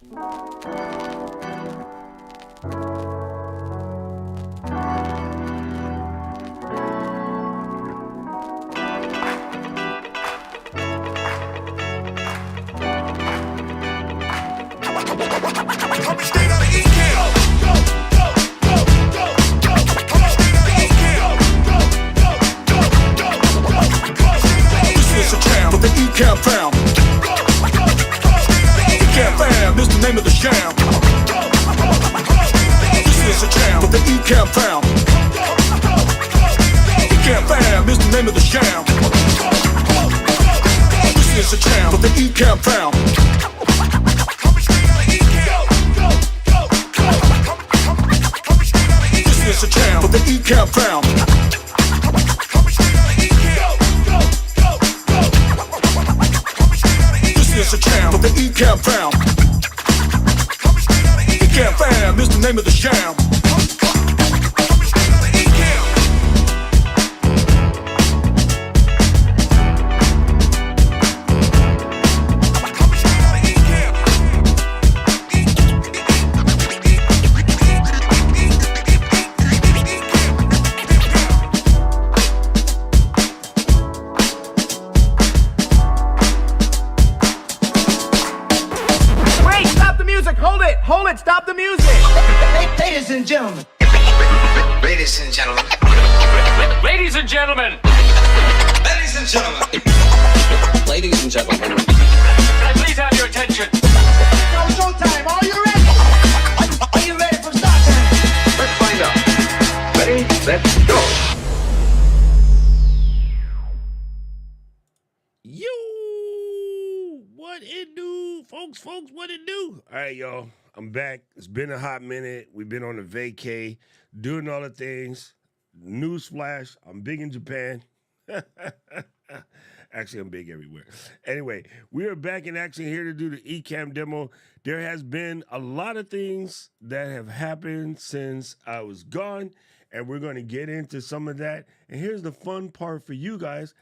Coming straight out of Ecamm. This is a jam for the Ecamm fam. Ecamm fam, this the name of the jam. This is a jam for the Ecamm fam. Ecamm fam, this the name of the jam. This is a jam for the Ecamm fam. This is a jam for the Ecamm fam. This is a jam for the Ecamm fam. Ecamm fam, this the name of the jam. Hold it, stop the music! Ladies and gentlemen. Ladies and gentlemen. Ladies and gentlemen. Ladies and gentlemen. Ladies and gentlemen. Can I please have your attention? Now showtime, are you ready? Are you ready for start time? Let's find out. Ready, let's go. Yo, what it do, folks, what it do? All right, y'all, I'm back. It's been a hot minute. We've been on a vacay, doing all the things. Newsflash, I'm big in Japan. Actually, I'm big everywhere. Anyway, we are back in action here to do the Ecamm demo. There has been a lot of things that have happened since I was gone, and we're going to get into some of that. And here's the fun part for you guys.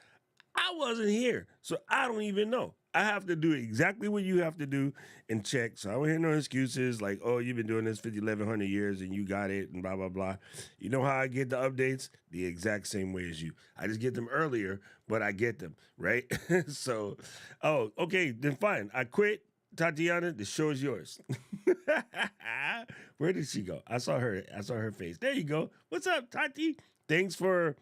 I wasn't here, so I don't even know. I have to do exactly what you have to do and check. So I don't hear no excuses like, oh, you've been doing this 1,100 years and you got it and blah, blah, blah. You know how I get the updates? The exact same way as you. I just get them earlier, but I get them, right? So, oh, okay, then fine. I quit. Tatiana, the show is yours. Where did she go? I saw her face. There you go. What's up, Tati? Thanks for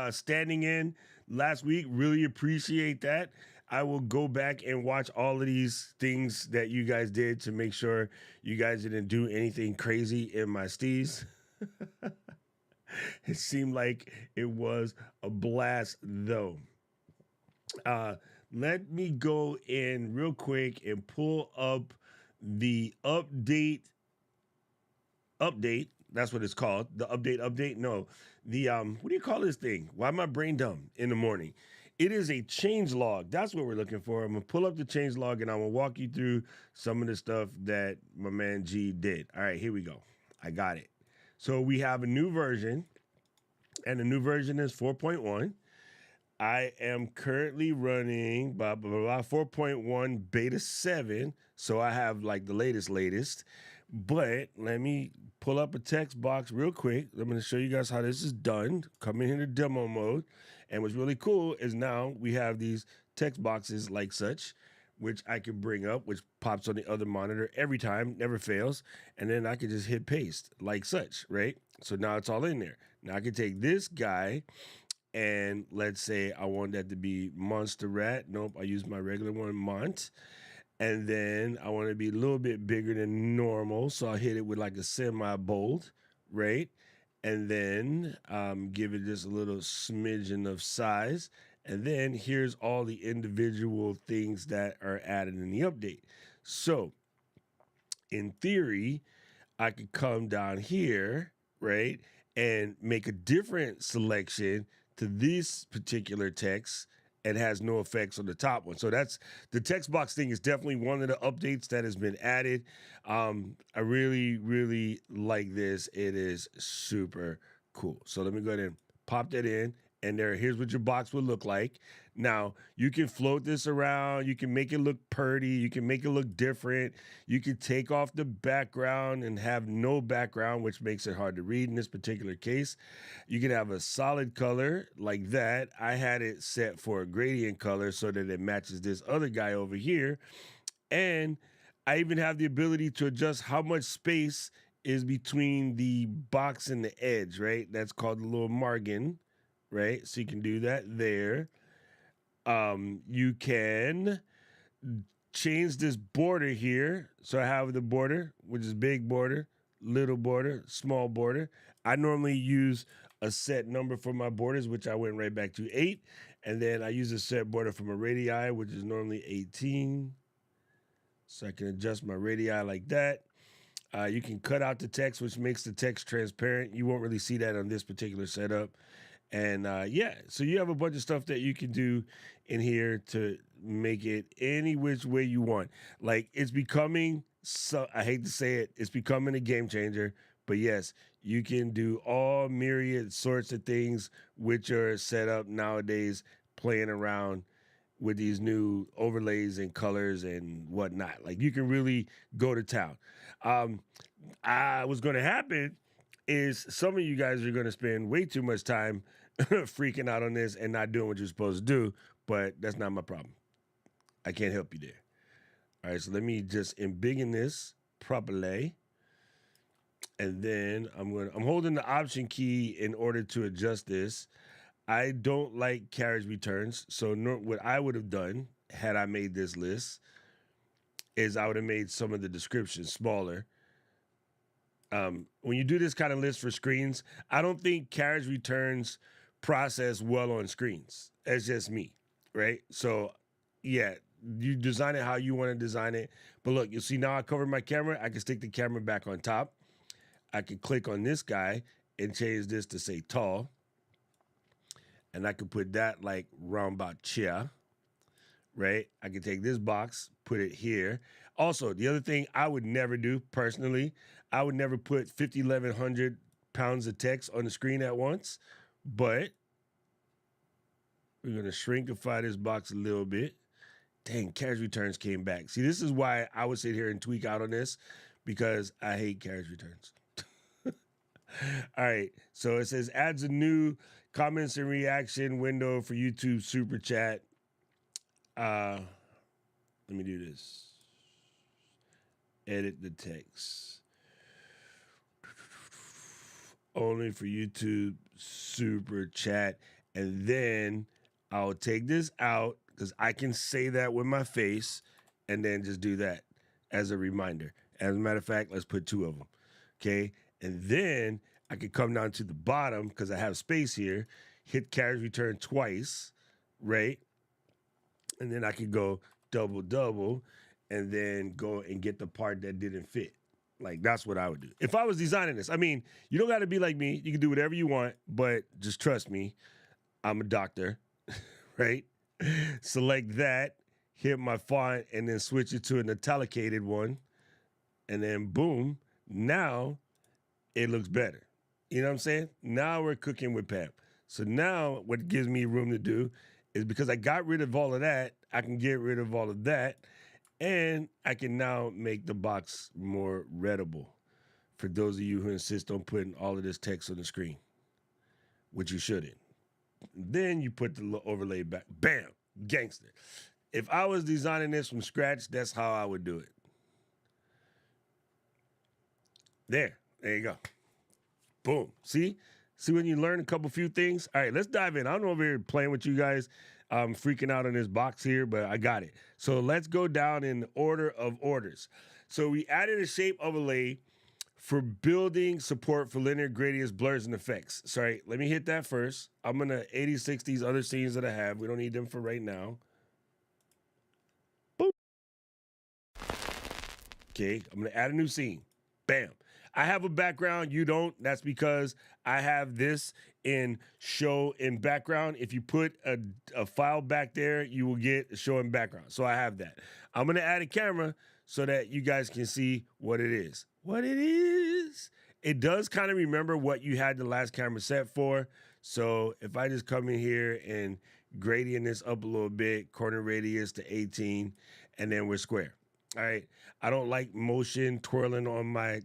standing in last week. Really appreciate that. I will go back and watch all of these things that you guys did to make sure you guys didn't do anything crazy in my steez. It seemed like it was a blast, though. Let me go in real quick and pull up the update. That's what it's called. The update. No, the what do you call this thing? Why am I brain dumb in the morning? It is a change log. That's what we're looking for. I'm gonna pull up the change log and I'm gonna walk you through some of the stuff that my man G did. All right, here we go. I got it. So we have a new version, and the new version is 4.1. I am currently running 4.1 beta 7. So I have like the latest. But let me pull up a text box real quick. I'm going to show you guys how this is done. Come in here to demo mode. And what's really cool is now we have these text boxes like such, which I can bring up, which pops on the other monitor every time, never fails. And then I can just hit paste like such, right? So now it's all in there. Now I can take this guy and let's say I want that to be Monster Rat. Nope, I use my regular one, Mont. And then I want to be a little bit bigger than normal. So I hit it with like a semi-bold, right? And then give it just a little smidgen of size. And then here's all the individual things that are added in the update. So in theory, I could come down here, right? And make a different selection to this particular text and has no effects on the top one. So that's the text box thing is definitely one of the updates that has been added. I really like this. It is super cool. So let me go ahead and pop that in And here's what your box would look like. Now, you can float this around. You can make it look pretty. You can make it look different. You can take off the background and have no background, which makes it hard to read in this particular case. You can have a solid color like that. I had it set for a gradient color so that it matches this other guy over here. And I even have the ability to adjust how much space is between the box and the edge, right? That's called the little margin, right? So you can do that there. You can change this border here. So I have the border, which is big border, little border, small border. I normally use a set number for my borders, which I went right back to 8. And then I use a set border for my radii, which is normally 18. So I can adjust my radii like that. You can cut out the text, which makes the text transparent. You won't really see that on this particular setup. And yeah, so you have a bunch of stuff that you can do in here to make it any which way you want. Like, it's becoming, so I hate to say it, it's becoming a game changer. But yes, you can do all myriad sorts of things which are set up nowadays, playing around with these new overlays and colors and whatnot. Like, you can really go to town. What's going to happen is some of you guys are going to spend way too much time freaking out on this and not doing what you're supposed to do, but that's not my problem. I can't help you there. All right, so let me just embiggen this properly. And then I'm holding the option key in order to adjust this. I don't like carriage returns, so what I would have done had I made this list is I would have made some of the descriptions smaller. When you do this kind of list for screens, I don't think carriage returns process well on screens. That's just me, right? So, yeah, you design it how you want to design it. But look, you see now I covered my camera. I can stick the camera back on top. I can click on this guy and change this to say tall. And I could put that like round about chair, right? I can take this box, put it here. Also, the other thing I would never do personally, I would never put 5,100 pounds of text on the screen at once, but we're gonna shrinkify this box a little bit. Dang, carriage returns came back. See, this is why I would sit here and tweak out on this, because I hate carriage returns. All right, so it says adds a new comments and reaction window for YouTube Super Chat. Let me do this. Edit the text. Only for YouTube Super Chat. And then I'll take this out because I can say that with my face and then just do that as a reminder. As a matter of fact, let's put 2 of them. Okay. And then I can come down to the bottom because I have space here, hit carriage return twice, right? And then I could go double, and then go and get the part that didn't fit. Like, that's what I would do. If I was designing this, I mean, you don't got to be like me. You can do whatever you want, but just trust me, I'm a doctor, right? Select that, hit my font, and then switch it to an italicated one. And then boom, now it looks better. You know what I'm saying? Now we're cooking with Pam. So now what it gives me room to do is, because I got rid of all of that, I can get rid of all of that, and I can now make the box more readable for those of you who insist on putting all of this text on the screen, which you shouldn't. Then you put the overlay back. Bam! Gangster. If I was designing this from scratch, that's how I would do it. There you go. Boom. See when you learn a few things? All right, let's dive in. I'm over here playing with you guys. I'm freaking out on this box here, but I got it. So let's go down in order of orders. So we added a shape overlay for building support for linear gradients, blurs, and effects. Sorry, let me hit that first. I'm going to 86 these other scenes that I have. We don't need them for right now. Boom. Okay, I'm going to add a new scene. Bam. I have a background, you don't. That's because I have this in show in background. If you put a file back there, you will get show in background. So I have that. I'm going to add a camera so that you guys can see what it is. What it is. It does kind of remember what you had the last camera set for. So if I just come in here and gradient this up a little bit, corner radius to 18, and then we're square. All right. I don't like motion twirling on my,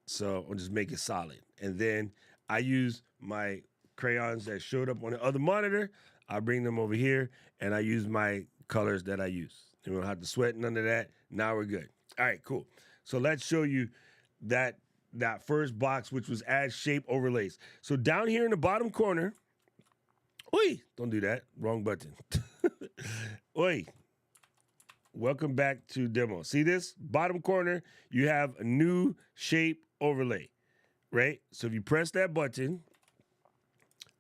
so I'll just make it solid. And then I use my crayons that showed up on the other monitor. I bring them over here and I use my colors that I use. You don't have to sweat none of that. Now we're good. All right, cool. So let's show you that first box, which was add shape overlays. So down here in the bottom corner, oi, don't do that. Wrong button. Oi. Welcome back to demo. See this? Bottom corner, you have a new shape overlay, right? So if you press that button,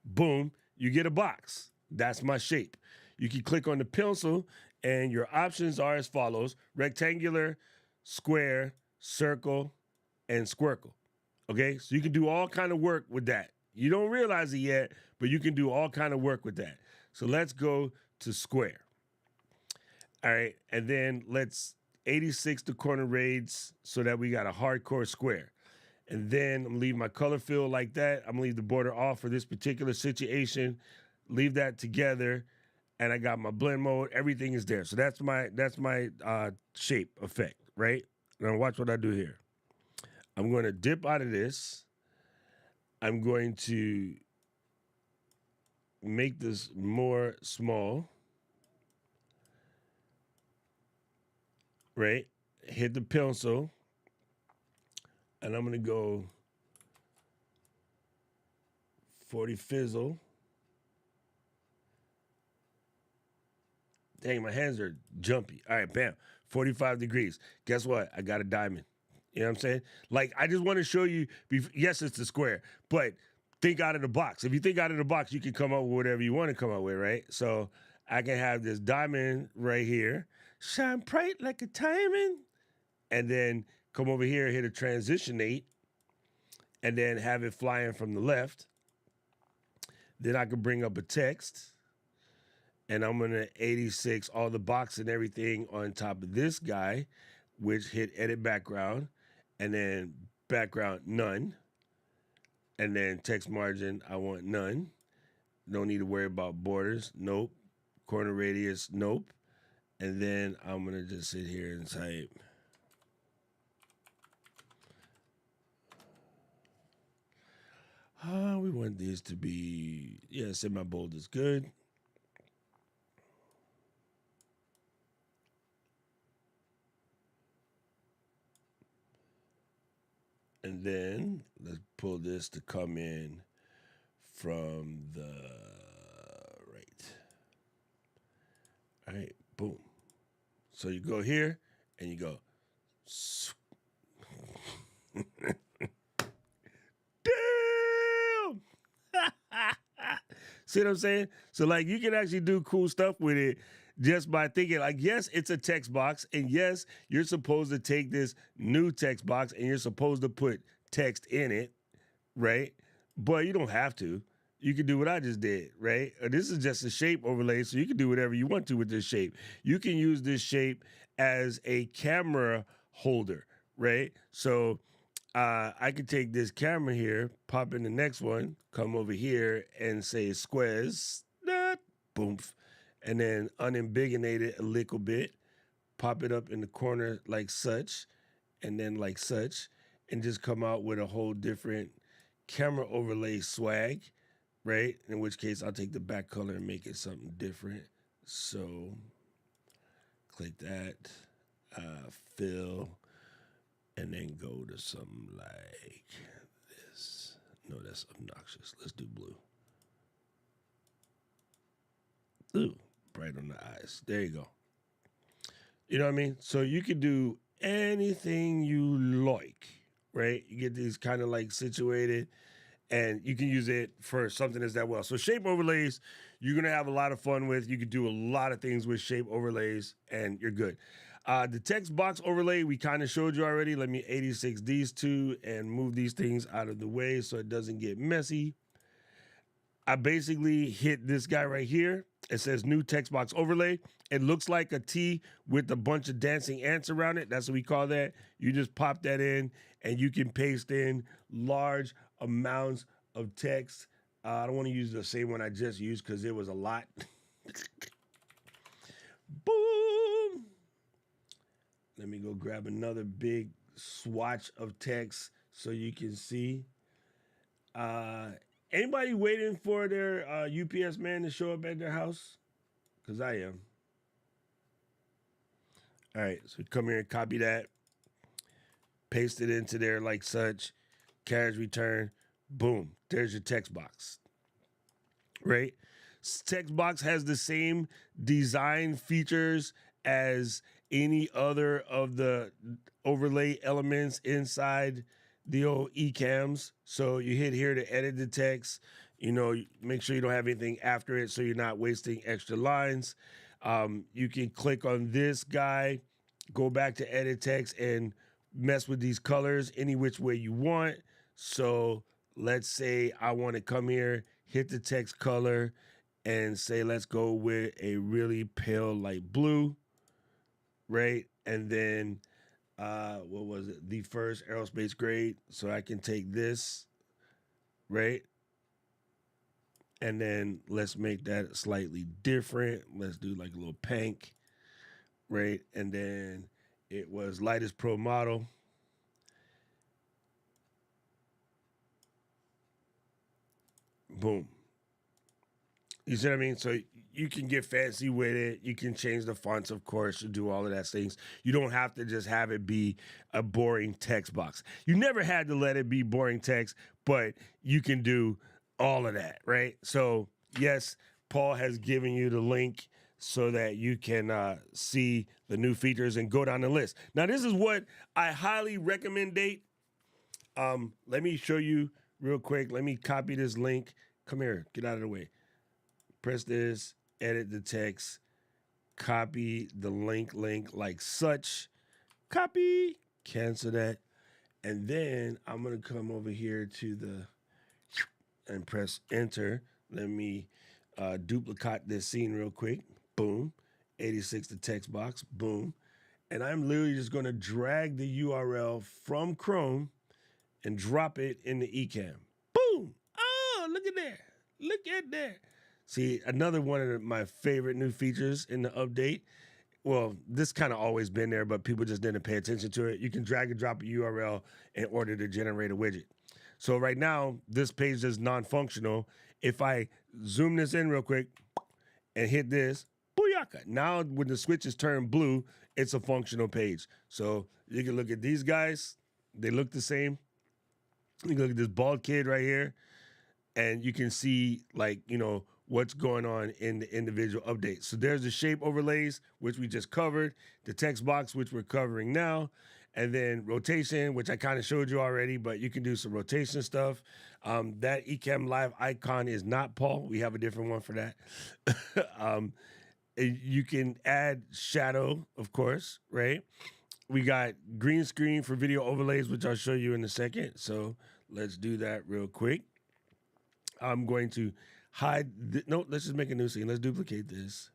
boom, you get a box. That's my shape. You can click on the pencil and your options are as follows: rectangular, square, circle, and squircle. Okay, so you can do all kind of work with that. You don't realize it yet, but you can do all kind of work with that. So let's go to square. All right, and then let's 86 the corner radius so that we got a hardcore square. And then I'm gonna leave my color fill like that. I'm gonna leave the border off for this particular situation. Leave that together, and I got my blend mode. Everything is there. So that's my shape effect, right? Now watch what I do here. I'm going to dip out of this. I'm going to make this more small, right? Hit the pencil, and I'm going to go 40 fizzle. Dang, my hands are jumpy. All right, bam, 45 degrees. Guess what? I got a diamond. You know what I'm saying? Like, I just want to show you, yes, it's the square, but think out of the box. If you think out of the box, you can come up with whatever you want to come up with, right? So I can have this diamond right here, shine bright like a diamond, and then come over here, hit a transitionate, and then have it flying from the left. Then I can bring up a text, and I'm going to 86 all the box and everything on top of this guy, which hit edit background, and then background none, and then text margin, I want none. Don't need to worry about borders, nope. Corner radius, nope. And then I'm gonna just sit here and type we want these to be, yeah, semi-bold is good. And then let's pull this to come in from the right. All right, boom. So you go here and you go. Damn! See what I'm saying? So like you can actually do cool stuff with it just by thinking like, yes, it's a text box, and yes, you're supposed to take this new text box and you're supposed to put text in it, right? But you don't have to. You can do what I just did, right? This is just a shape overlay, so you can do whatever you want to with this shape. You can use this shape as a camera holder, right? So I could take this camera here, pop in the next one, come over here and say squares, boom, and then unambiguate it a little bit, pop it up in the corner like such, and then like such, and just come out with a whole different camera overlay swag, right? In which case I'll take the back color and make it something different. So click that, fill, and then go to something like this. No, that's obnoxious. Let's do blue. Ooh, bright on the eyes. There you go. You know what I mean? So you can do anything you like, right? You get these kind of like situated, and you can use it for something that's that well. So shape overlays, you're going to have a lot of fun with. You can do a lot of things with shape overlays, and you're good. The text box overlay, we kind of showed you already. Let me 86 these two and move these things out of the way so it doesn't get messy. I basically hit this guy right here. It says new text box overlay. It looks like a T with a bunch of dancing ants around it. That's what we call that. You just pop that in and you can paste in large amounts of text I don't want to use the same one I just used because it was a lot. Boom. Let me go grab another big swatch of text so you can see. Anybody waiting for their UPS man to show up at their house? Because I am. All right, so come here and copy that. Paste it into there like such. Carriage return. Boom. There's your text box. Right? Text box has the same design features as any other of the overlay elements inside the old Ecamms. So you hit here to edit the text. You know, make sure you don't have anything after it so you're not wasting extra lines. You can click on this guy, go back to edit text, and mess with these colors any which way you want. So let's say I want to come here, hit the text color, and say let's go with a really pale light blue, right? And then what was it? The first aerospace grade. So I can take this, right? And then let's make that slightly different. Let's do like a little pink, right? And then it was lightest pro model. Boom. You see what I mean? So you can get fancy with it. You can change the fonts, of course, to do all of that things. You don't have to just have it be a boring text box. You never had to let it be boring text, but you can do all of that, right? So yes, Paul has given you the link so that you can see the new features and go down the list. Now, this is what I highly recommend. Let me show you real quick. Let me copy this link. Come here, get out of the way. Press this, edit the text, copy the link like such. Copy, cancel that. And then I'm gonna come over here to the, and press enter. Let me duplicate this scene real quick. Boom, 86 the text box, boom. And I'm literally just gonna drag the URL from Chrome and drop it in the Ecamm. Boom, oh, look at there, look at there. See, another one of my favorite new features in the update. Well, this kind of always been there, but people just didn't pay attention to it. You can drag and drop a URL in order to generate a widget. So right now, this page is non-functional. If I zoom this in real quick and hit this, booyaka. Now when the switch is turned blue, it's a functional page. So you can look at these guys. They look the same. You can look at this bald kid right here, and you can see, like, you know, what's going on in the individual updates. So there's the shape overlays, which we just covered, the text box, which we're covering now, and then rotation, which I kind of showed you already, but you can do some rotation stuff. That Ecamm Live icon is not Paul. We have a different one for that. You can add shadow, of course, right? We got green screen for video overlays, which I'll show you in a second. So let's do that real quick. I'm going to hide, no, let's just make a new scene. Let's duplicate this.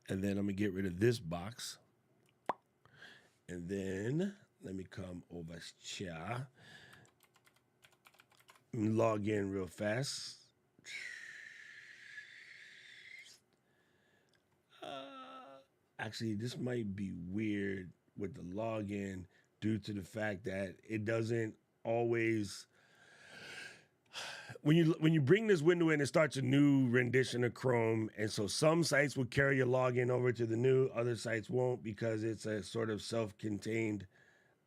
And then I'm gonna get rid of this box. And then let me come over here. Log in real fast. Actually, this might be weird with the login due to the fact that it doesn't always. When you bring this window in, it starts a new rendition of Chrome, and so some sites will carry your login over to the new, other sites won't because it's a sort of self-contained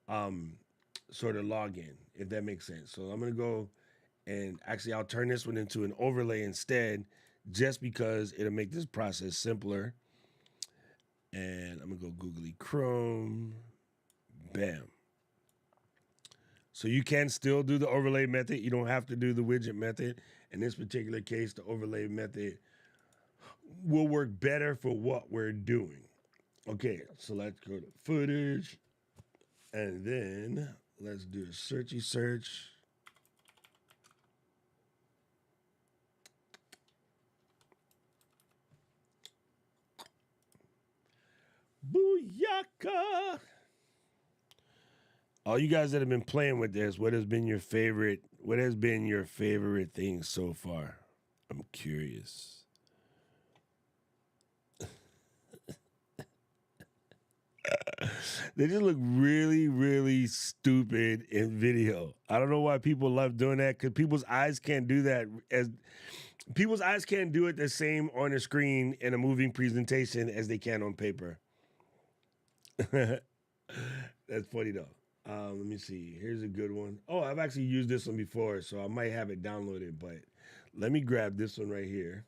sort of login, if that makes sense. So I'm gonna go and actually I'll turn this one into an overlay instead, just because it'll make this process simpler. And I'm gonna go Googly Chrome, bam. So you can still do the overlay method. You don't have to do the widget method. In this particular case, the overlay method will work better for what we're doing. Okay, so let's go to footage. And then let's do a searchy search. Booyaka! All you guys that have been playing with this, what has been your favorite? What has been your favorite thing so far? I'm curious. They just look really, really stupid in video. I don't know why people love doing that, because people's eyes can't do that as people's eyes can't do it the same on a screen in a moving presentation as they can on paper. That's funny though. Let me see. Here's a good one. Oh, I've actually used this one before, so I might have it downloaded, but let me grab this one right here.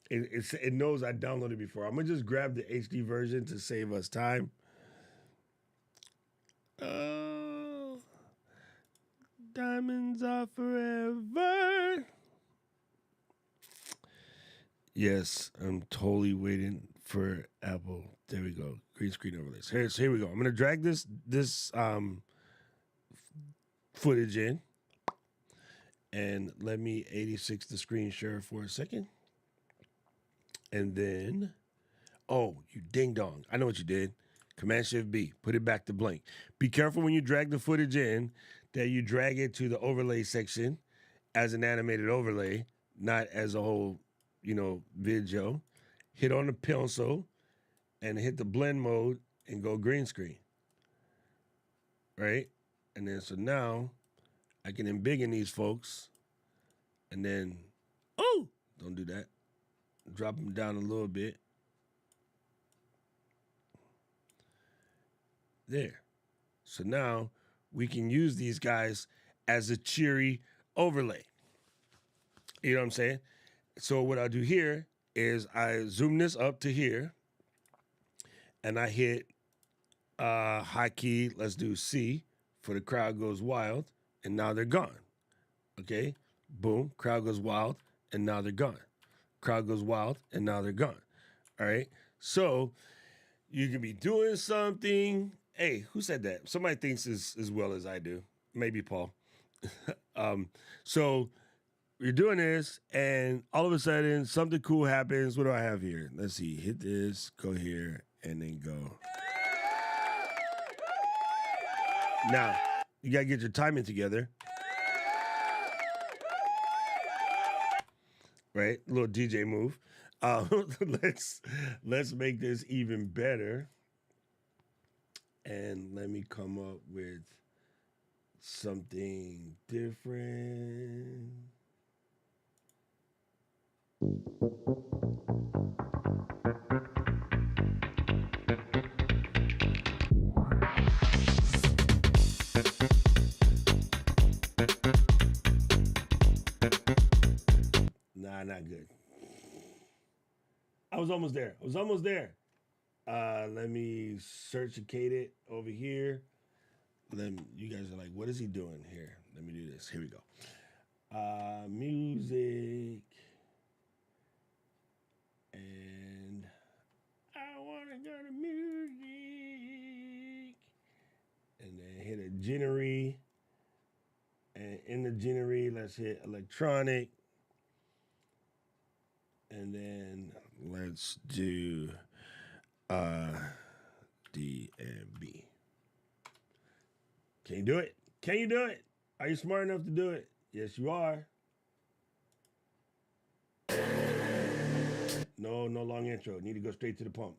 It knows I downloaded before. I'm gonna just grab the HD version to save us time. Oh, diamonds are forever. Yes, I'm totally waiting for Apple. There we go. Green screen overlays. Here we go. I'm gonna drag this footage in, and let me 86 the screen share for a second. And then, oh, you ding dong. I know what you did. Command Shift B, put it back to blank. Be careful when you drag the footage in that you drag it to the overlay section as an animated overlay, not as a whole, video. Hit on the pencil and hit the blend mode and go green screen. Right? And then so now I can embiggen these folks and then, oh, don't do that. Drop them down a little bit. There. So now we can use these guys as a cheery overlay. You know what I'm saying? So what I do here is I zoom this up to here and I hit high key, let's do C for the crowd goes wild, and now they're gone. Okay? Boom, crowd goes wild, and now they're gone. Crowd goes wild, and now they're gone. All right? So you can be doing something. Hey, who said that? Somebody thinks as well as I do. Maybe Paul. So you're doing this, and all of a sudden, something cool happens. What do I have here? Let's see. Hit this, go here, and then go. Now, you got to get your timing together. Right? A little DJ move. Let's make this even better. And let me come up with something different. Nah, not good. I was almost there. Let me certificate it over here. You guys are like, what is he doing here? Let me do this. Here we go. Music. And I want to go to music. And then hit a genery. And in the genery, let's hit electronic. And then let's do D and B. Can you do it? Can you do it? Are you smart enough to do it? Yes, you are. No long intro. Need to go straight to the pump.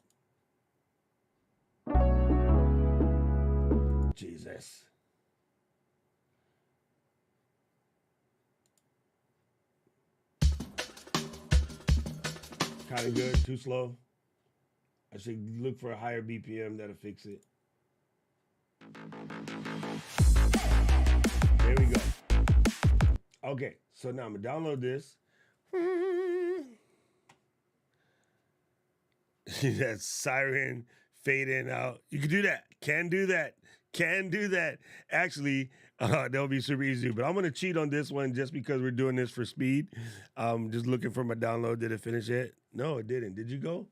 Jesus. Kind of good, too slow. I should look for a higher BPM that'll fix it. There we go. Okay, so now I'm gonna download this. That siren fade in out. You can do that. Can do that. Can do that. Actually, that'll be super easy. But I'm gonna cheat on this one just because we're doing this for speed. Just looking for my download. Did it finish yet? No, it didn't. Did you go?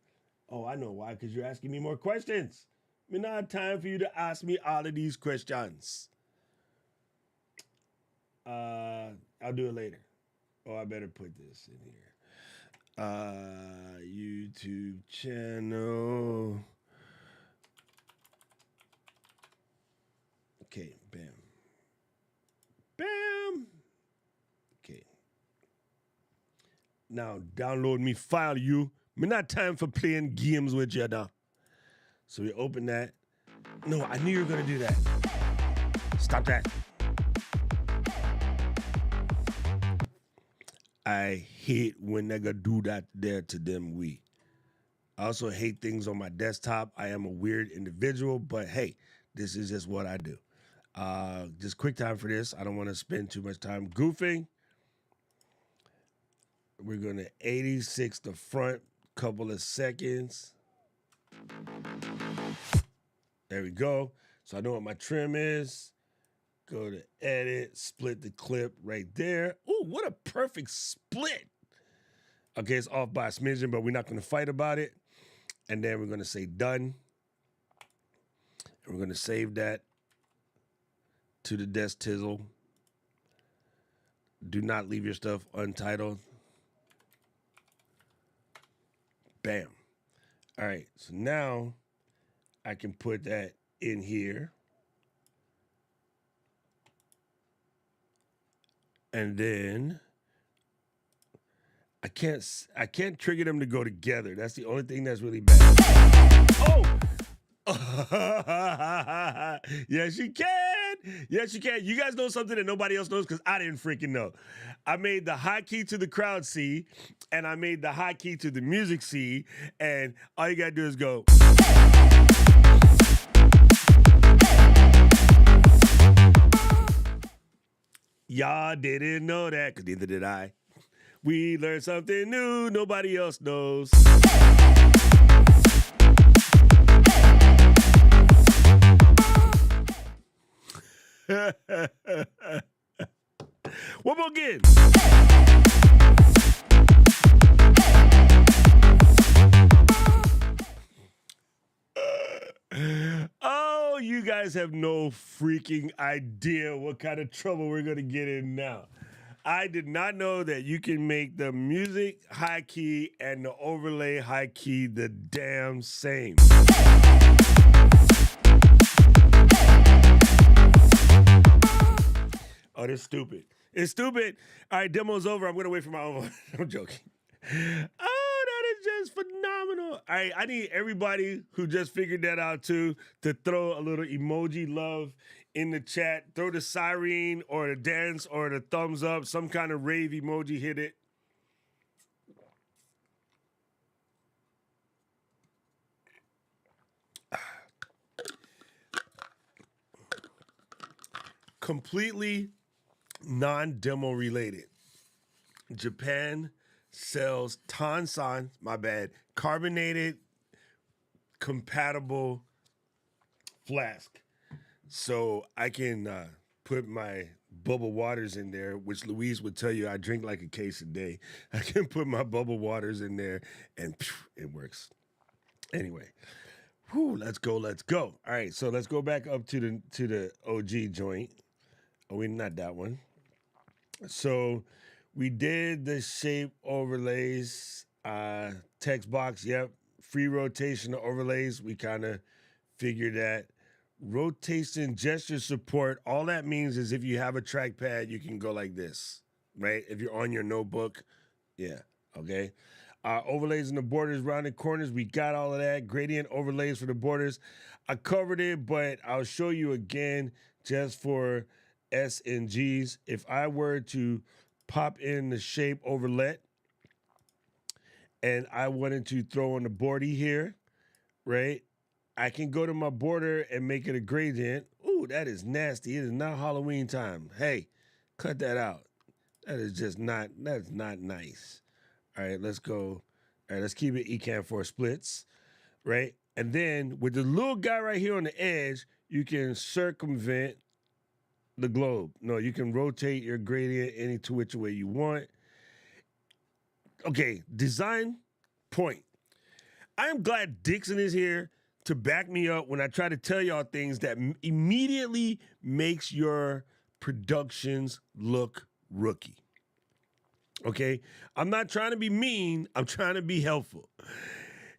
Oh, I know why. Because you're asking me more questions. I don't have time for you to ask me all of these questions. I'll do it later. Oh, I better put this in here. YouTube channel Okay, bam. Bam. Okay. Now download me file you. Me not time for playing games with you now. So we open that. No, I knew you were gonna do that. Stop that. I hate when nigga do that there to them we. I also hate things on my desktop. I am a weird individual, but hey, this is just what I do. Just quick time for this. I don't want to spend too much time goofing. We're gonna 86 the front, couple of seconds. There we go. So I know what my trim is. Go to edit, split the clip right there. Ooh, what a perfect split. Okay, it's off by a smidgen, but we're not gonna fight about it. And then we're gonna say done. And we're gonna save that to the desk tizzle. Do not leave your stuff untitled. Bam. All right, so now I can put that in here. And then I can't trigger them to go together. That's the only thing that's really bad. Oh! Yes, you can. Yes, you can. You guys know something that nobody else knows because I didn't freaking know. I made the high key to the crowd C, and I made the high key to the music C, and all you gotta do is go. Y'all didn't know that, because neither did I. We learned something new nobody else knows. One more again. Oh, you guys have no freaking idea what kind of trouble we're going to get in now. I did not know that you can make the music high key and the overlay high key the damn same. Oh, that's stupid. It's stupid. All right, demo's over. I'm going to wait for my own. I'm joking. Oh, that is just phenomenal. All right, I need everybody who just figured that out too to throw a little emoji love in the chat. Throw the siren or the dance or the thumbs up, some kind of rave emoji, hit it. Completely non-demo related. Japan sells Tansan, my bad, carbonated compatible flask. So I can put my bubble waters in there, which Louise would tell you I drink like a case a day. I can put my bubble waters in there and it works. Anyway, let's go. All right, so let's go back up to the OG joint. Oh, we not that one. So we did the shape overlays, text box, yep. Free rotation overlays, we kind of figured that. Rotation gesture support, all that means is if you have a trackpad, you can go like this, right? If you're on your notebook, yeah, okay. Overlays in the borders, rounded corners, we got all of that. Gradient overlays for the borders. I covered it, but I'll show you again just for S and Gs. If I were to pop in the shape overlet and I wanted to throw on the bordy here, right? I can go to my border and make it a gradient. Ooh, that is nasty. It is not Halloween time. Hey, cut that out. That's not nice. All right, let's go. All right, let's keep it Ecamm for splits, right? And then with the little guy right here on the edge, you can circumvent the globe. No, you can rotate your gradient any to which way you want. Okay, design point. I am glad Dixon is here to back me up when I try to tell y'all things that immediately makes your productions look rookie. Okay? I'm not trying to be mean, I'm trying to be helpful.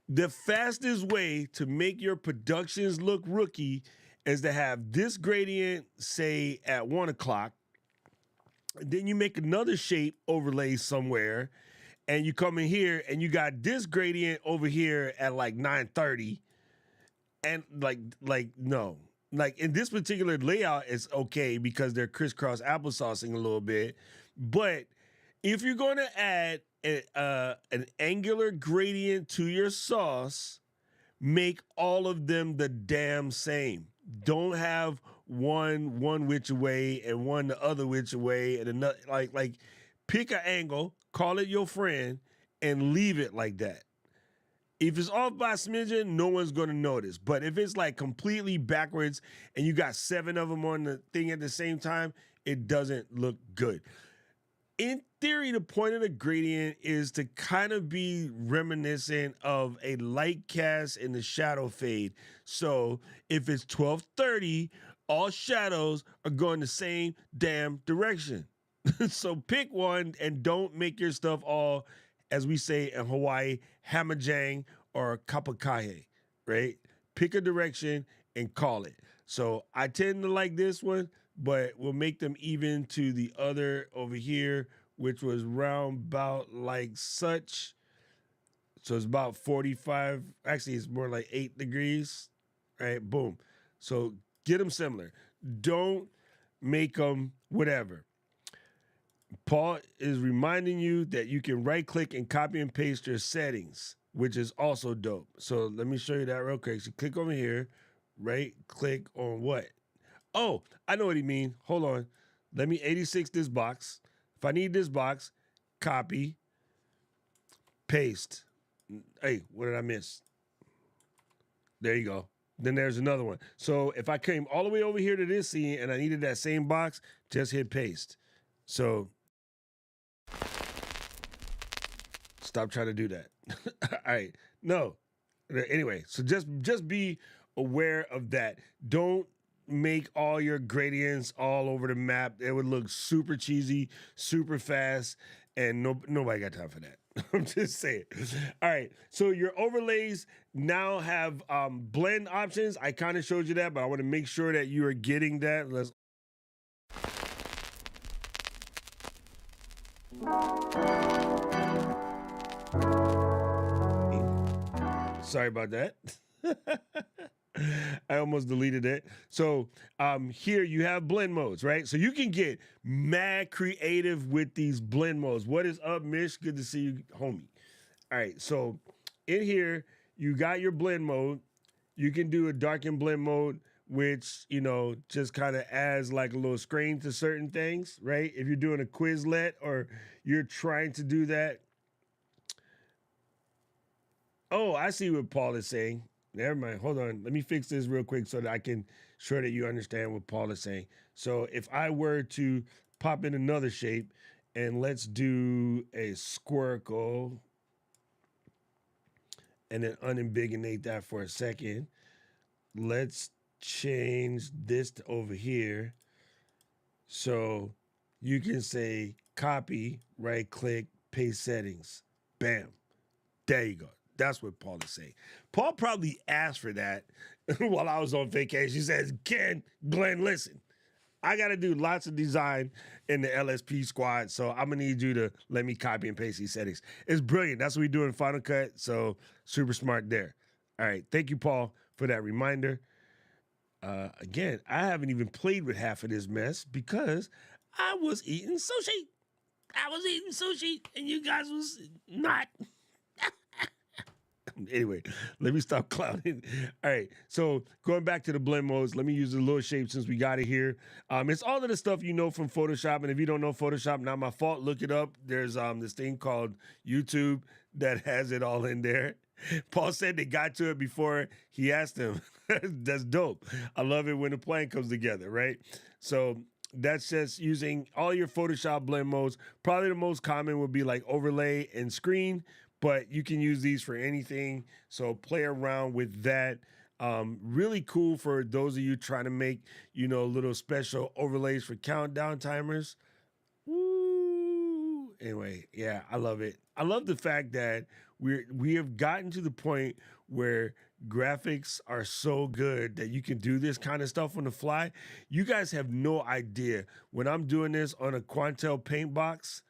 The fastest way to make your productions look rookie is to have this gradient, say at 1 o'clock, then you make another shape overlay somewhere, and you come in here and you got this gradient over here at like 9:30, and no. Like in this particular layout, it's okay because they're crisscross applesaucing a little bit. But if you're going to add an angular gradient to your sauce, make all of them the damn same. Don't have one which way and one the other which way and another. Like pick an angle, call it your friend, and leave it like that. If it's off by a smidgen, no one's going to notice. But if it's like completely backwards and you got 7 of them on the thing at the same time, it doesn't look good. In theory, the point of the gradient is to kind of be reminiscent of a light cast in the shadow fade. So if it's 12:30, all shadows are going the same damn direction. So pick one and don't make your stuff all, as we say in Hawaii, hamajang or kapakahe, right? Pick a direction and call it. So I tend to like this one, but we'll make them even to the other over here, which was round about like such. So it's about 45. Actually, it's more like 8 degrees, right? Boom. So get them similar. Don't make them whatever. Paul is reminding you that you can right click and copy and paste your settings, which is also dope. So let me show you that real quick. So click over here, right click on what? Oh, I know what he means. Hold on. Let me 86 this box. If I need this box, copy, paste. Hey, what did I miss? There you go. Then there's another one. So if I came all the way over here to this scene and I needed that same box, just hit paste. So stop trying to do that. All right. No. Anyway, so just be aware of that. Don't make all your gradients all over the map. It would look super cheesy, super fast, and nobody got time for that. I'm just saying. All right, so your overlays now have blend options. I kind of showed you that, but I want to make sure that you are getting that. Let's. Sorry about that. I almost deleted it. So here you have blend modes, right? So you can get mad creative with these blend modes. What is up, Mish? Good to see you, homie. All right, so in here, you got your blend mode. You can do a darken blend mode, which, you know, just kind of adds like a little screen to certain things, right? If you're doing a Quizlet or you're trying to do that. Oh, I see what Paul is saying. Never mind. Hold on. Let me fix this real quick so that I can sure that you understand what Paul is saying. So if I were to pop in another shape and let's do a squircle and then unambigonate that for a second. Let's change this to over here. So you can say copy, right click, paste settings. Bam. There you go. That's what Paul is saying. Paul probably asked for that while I was on vacation. He says, Glenn, listen, I got to do lots of design in the LSP squad, so I'm going to need you to let me copy and paste these settings. It's brilliant. That's what we do in Final Cut, so super smart there. All right. Thank you, Paul, for that reminder. Again, I haven't even played with half of this mess because I was eating sushi. And you guys was not. Anyway, let me stop clowning. All right, so going back to the blend modes, let me use the little shape since we got it here. It's all of the stuff you know from Photoshop, and if you don't know Photoshop, not my fault, look it up. There's this thing called YouTube that has it all in there. Paul said they got to it before he asked him. That's dope. I love it when the plan comes together, right? So that's just using all your Photoshop blend modes. Probably the most common would be like overlay and screen, but you can use these for anything. So play around with that. Really cool for those of you trying to make, you know, little special overlays for countdown timers. Woo! Anyway, yeah, I love it. I love the fact that We have gotten to the point where graphics are so good that you can do this kind of stuff on the fly. You guys have no idea when I'm doing this on a Quantel paint box,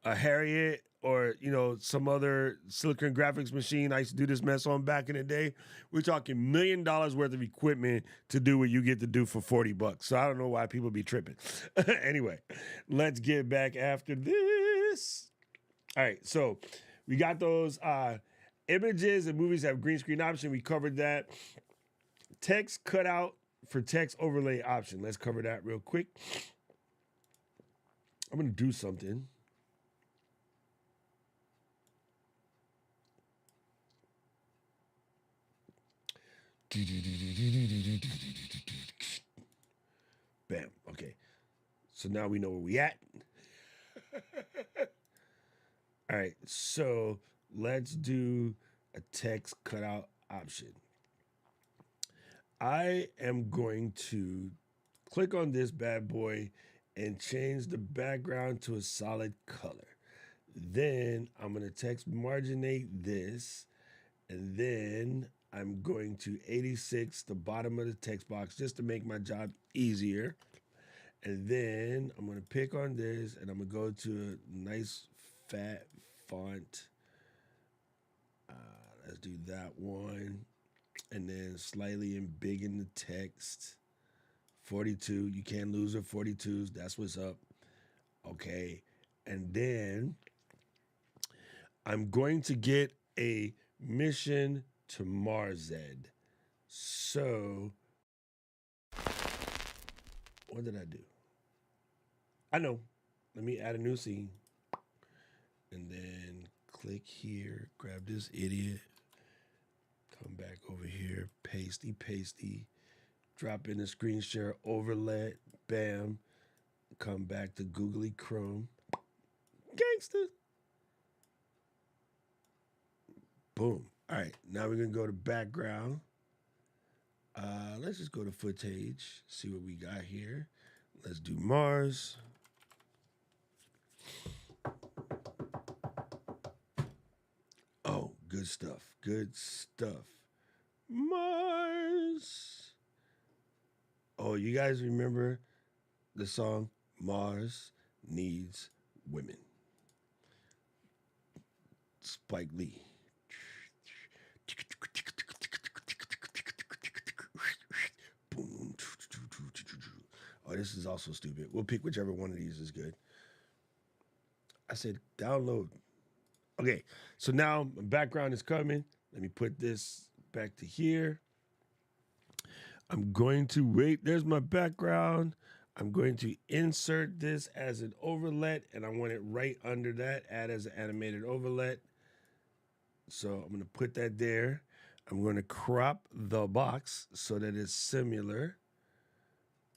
a Harriet, or some other silicon graphics machine I used to do this mess on back in the day. We're talking $1 million worth of equipment to do what you get to do for $40. So I don't know why people be tripping. Anyway, let's get back after this. All right, so we got those images and movies have green screen option. We covered that. Text cutout for text overlay option. Let's cover that real quick. I'm gonna do something. Bam. Okay. So now we know where we at. All right. So let's do a text cutout option. I am going to click on this bad boy and change the background to a solid color. Then I'm going to text marginate this, and then I'm going to 86 the bottom of the text box just to make my job easier. And then I'm going to pick on this, and I'm going to go to a nice fat font. Let's do that one. And then slightly embiggen the text. 42, you can't lose with 42s. That's what's up. Okay. And then I'm going to get a mission to Mars. So what did I do? I know. Let me add a new scene. And then click here, grab this idiot, come back over here, pasty, drop in the screen share overlay, bam, come back to Googly Chrome, gangster. Boom. All right, now we're gonna go to background. Let's just go to footage, see what we got here. Let's do Mars. Oh, good stuff. Good stuff. Mars. Oh, you guys remember the song Mars Needs Women? Spike Lee. Boom. Oh, this is also stupid. We'll pick whichever one of these is good. I said download. Okay, so now my background is coming. Let me put this back to here. I'm going to wait. There's my background. I'm going to insert this as an overlay, and I want it right under that, add as an animated overlay. So I'm going to put that there. I'm going to crop the box so that it's similar.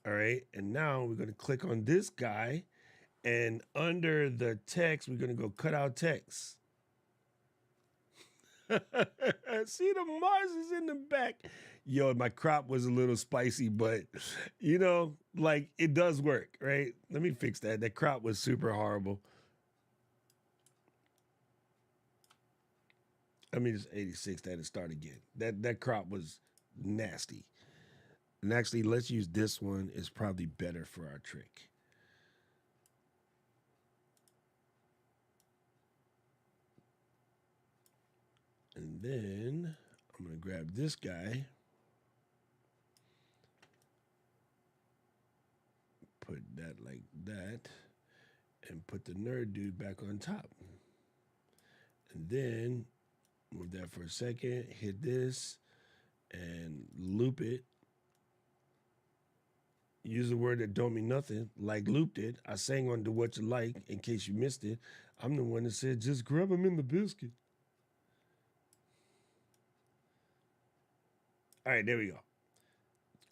All right, and now we're going to click on this guy, and under the text, we're going to go cut out text. See, the Mars is in the back. Yo, my crop was a little spicy, but like it does work, right? Let me fix that. That crop was super horrible. Let me just 86 that and start again. That crop was nasty. And actually, let's use this one. It's probably better for our trick. And then I'm going to grab this guy, put that like that, and put the nerd dude back on top. And then move that for a second, hit this, and loop it. Use a word that don't mean nothing, like looped it. I sang on Do What You Like, in case you missed it. I'm the one that said, just grab him in the biscuit. All right, there we go.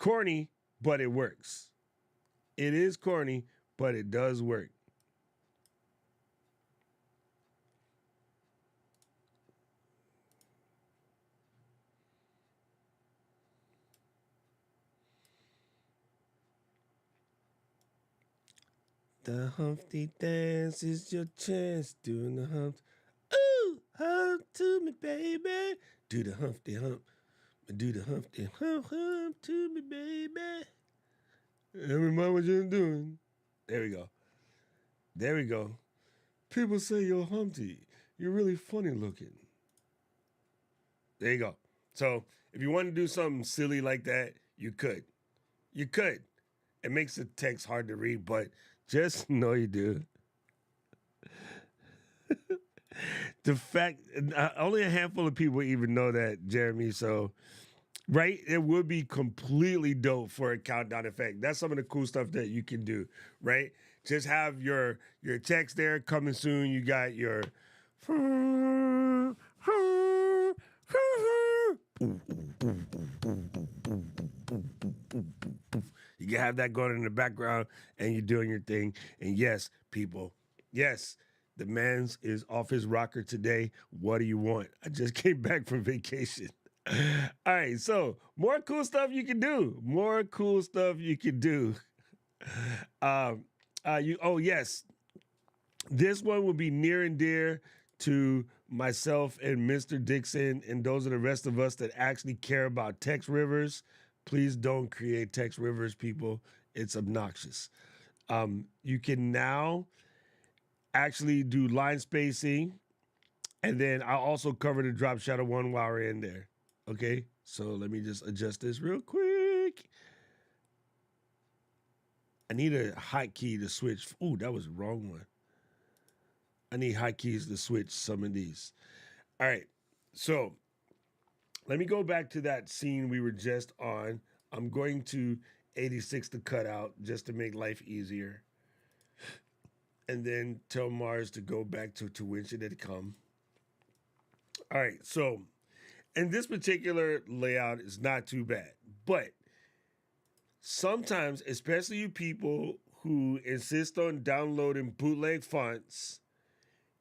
Corny, but it works. It is corny, but it does work. The Humpty dance is your chance, doing the hump. Ooh, hump to me, baby. Do the Humpty Hump. Do the Humpty Hump hump to me, baby. Everybody, what you doing? There we go. There we go. People say you're Humpty. You're really funny looking. There you go. So if you want to do something silly like that, you could. You could. It makes the text hard to read, but just know you do. The fact, only a handful of people even know that, Jeremy. So, right, it would be completely dope for a countdown effect. That's some of the cool stuff that you can do, right? Just have your text there coming soon. You got your. You can have that going in the background and you're doing your thing. And yes, people, yes, the man's is off his rocker today. What do you want? I just came back from vacation. All right, so more cool stuff you can do. More cool stuff you can do. Oh yes, this one will be near and dear to myself and Mr. Dixon and those of the rest of us that actually care about text rivers. Please don't create text rivers, people. It's obnoxious. You can now actually do line spacing, and then I'll also cover the drop shadow one while we're in there. Okay, so let me just adjust this real quick. I need a hotkey to switch. Ooh, that was the wrong one. I need hotkeys to switch some of these. All right, so let me go back to that scene we were just on. I'm going to 86 to cut out just to make life easier. And then tell Mars to go back to whence it had come. All right, so, and this particular layout is not too bad, but sometimes, especially you people who insist on downloading bootleg fonts,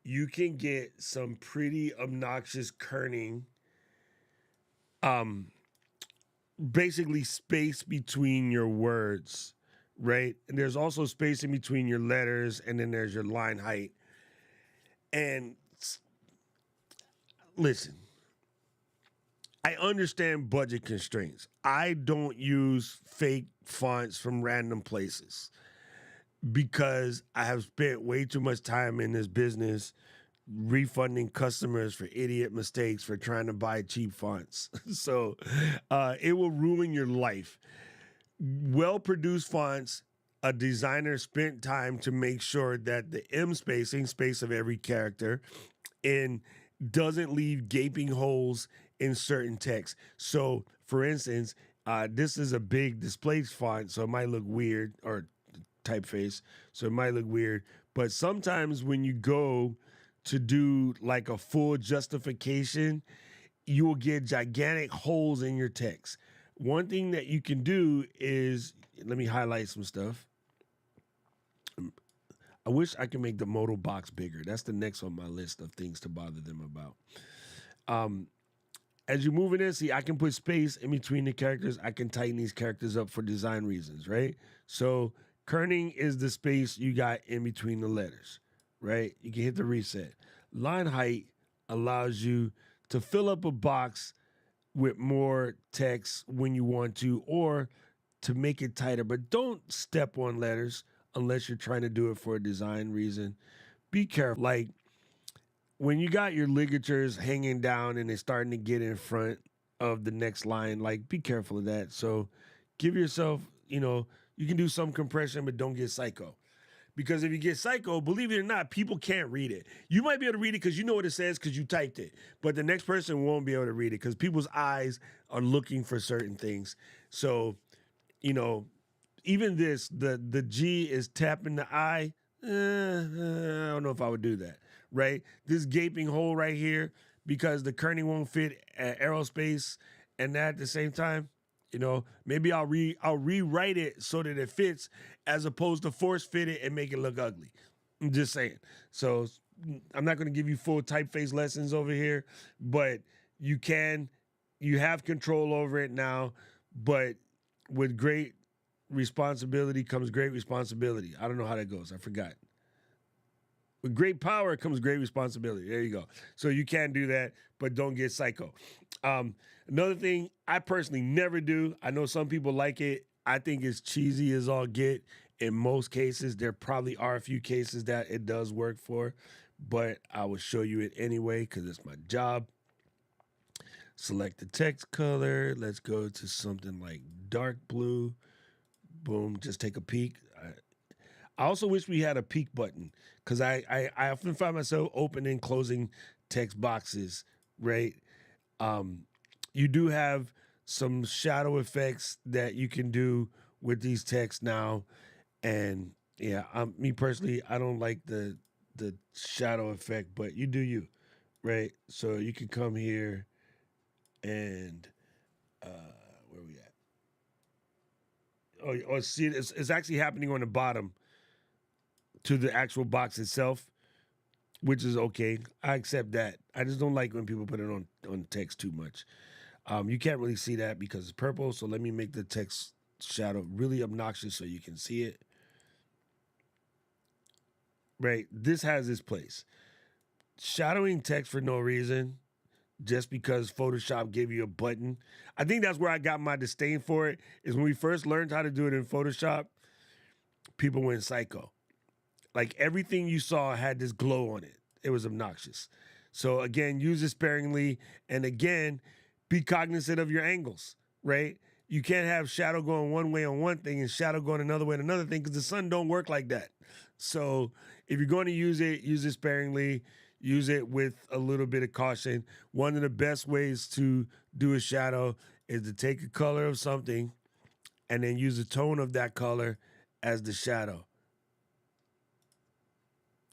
you can get some pretty obnoxious kerning. Basically space between your words, right? And there's also space in between your letters, and then there's your line height. And listen, I understand budget constraints. I don't use fake fonts from random places because I have spent way too much time in this business refunding customers for idiot mistakes for trying to buy cheap fonts. So it will ruin your life. Well-produced fonts, a designer spent time to make sure that the M spacing, space of every character, and doesn't leave gaping holes in certain text. So, for instance, this is a big display font, so it might look weird, or typeface, so it might look weird. But sometimes when you go to do like a full justification, you will get gigantic holes in your text. One thing that you can do is, let me highlight some stuff. I wish I could make the modal box bigger. That's the next on my list of things to bother them about. As you move in there, see, I can put space in between the characters. I can tighten these characters up for design reasons, right? So kerning is the space you got in between the letters, right? You can hit the reset. Line height allows you to fill up a box with more text when you want to, or to make it tighter, but don't step on letters unless you're trying to do it for a design reason. Be careful. Like when you got your ligatures hanging down and they're starting to get in front of the next line, like be careful of that. So give yourself, you can do some compression, but don't get psycho. Because if you get psycho, believe it or not, people can't read it. You might be able to read it because you know what it says because you typed it. But the next person won't be able to read it because people's eyes are looking for certain things. So, even this, the G is tapping the I. I don't know if I would do that, right? This gaping hole right here, because the kerning won't fit aerospace and that at the same time. Maybe I'll rewrite it so that it fits as opposed to force fit it and make it look ugly. I'm just saying. So I'm not going to give you full typeface lessons over here, but you have control over it now, but with great responsibility comes great responsibility. I don't know how that goes. I forgot. With great power comes great responsibility. There you go. So you can do that, but don't get psycho. Another thing I personally never do. I know some people like it. I think it's cheesy as all get. In most cases, there probably are a few cases that it does work for, but I will show you it anyway because it's my job. Select the text color. Let's go to something like dark blue. Boom. Just take a peek. I also wish we had a peek button because I often find myself opening, closing text boxes, right? You do have some shadow effects that you can do with these texts now. And yeah, me personally, I don't like the shadow effect, but you do you, right? So you can come here and where we at? Oh, see, it's actually happening on the bottom to the actual box itself, which is okay. I accept that. I just don't like when people put it on text too much. You can't really see that because it's purple, so let me make the text shadow really obnoxious so you can see it. Right, this has its place. Shadowing text for no reason, just because Photoshop gave you a button. I think that's where I got my disdain for it, is when we first learned how to do it in Photoshop, people went psycho. Like everything you saw had this glow on it. It was obnoxious. So again, use it sparingly. And again, be cognizant of your angles, right? You can't have shadow going one way on one thing and shadow going another way on another thing because the sun don't work like that. So if you're going to use it sparingly. Use it with a little bit of caution. One of the best ways to do a shadow is to take a color of something and then use the tone of that color as the shadow.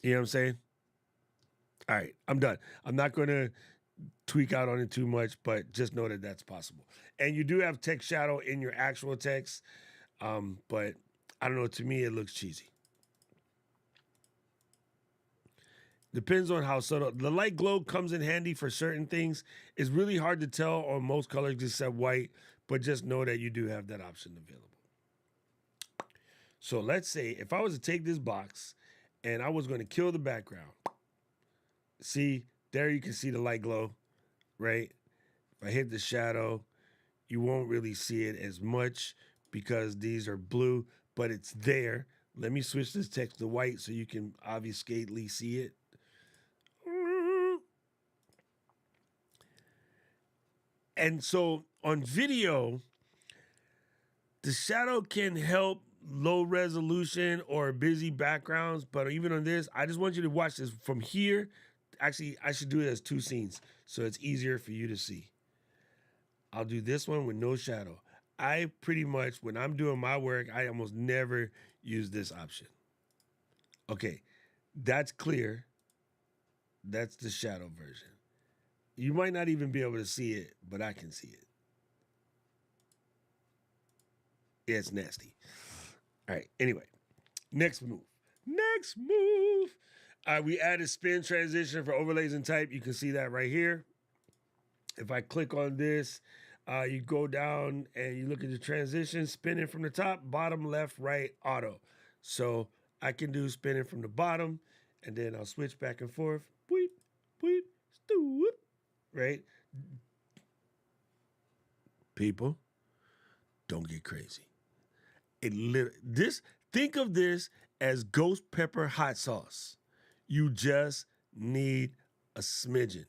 You know what I'm saying? All right, I'm done. I'm not going to tweak out on it too much, but just know that that's possible. And you do have text shadow in your actual text, but I don't know. To me, it looks cheesy. Depends on how subtle. The light glow comes in handy for certain things. It's really hard to tell on most colors except white, but just know that you do have that option available. So let's say if I was to take this box and I was going to kill the background. See, there you can see the light glow, right? If I hit the shadow, you won't really see it as much because these are blue, but it's there. Let me switch this text to white so you can obfuscately see it. And so on video, the shadow can help low resolution or busy backgrounds, but even on this, I just want you to watch this from here. Actually, I should do it as two scenes so it's easier for you to see. I'll do this one with no shadow. I pretty much, when I'm doing my work, I almost never use this option. Okay, that's clear. That's the shadow version. You might not even be able to see it, but I can see it. Yeah, it's nasty. All right, anyway, next move. Next move. All right, we added spin transition for overlays and type. You can see that right here. If I click on this, you go down and you look at the transition, spinning from the top, bottom, left, right, auto. So I can do spinning from the bottom, and then I'll switch back and forth. Boop, boop, stoop, right? People, don't get crazy. Think of this as ghost pepper hot sauce. You just need a smidgen.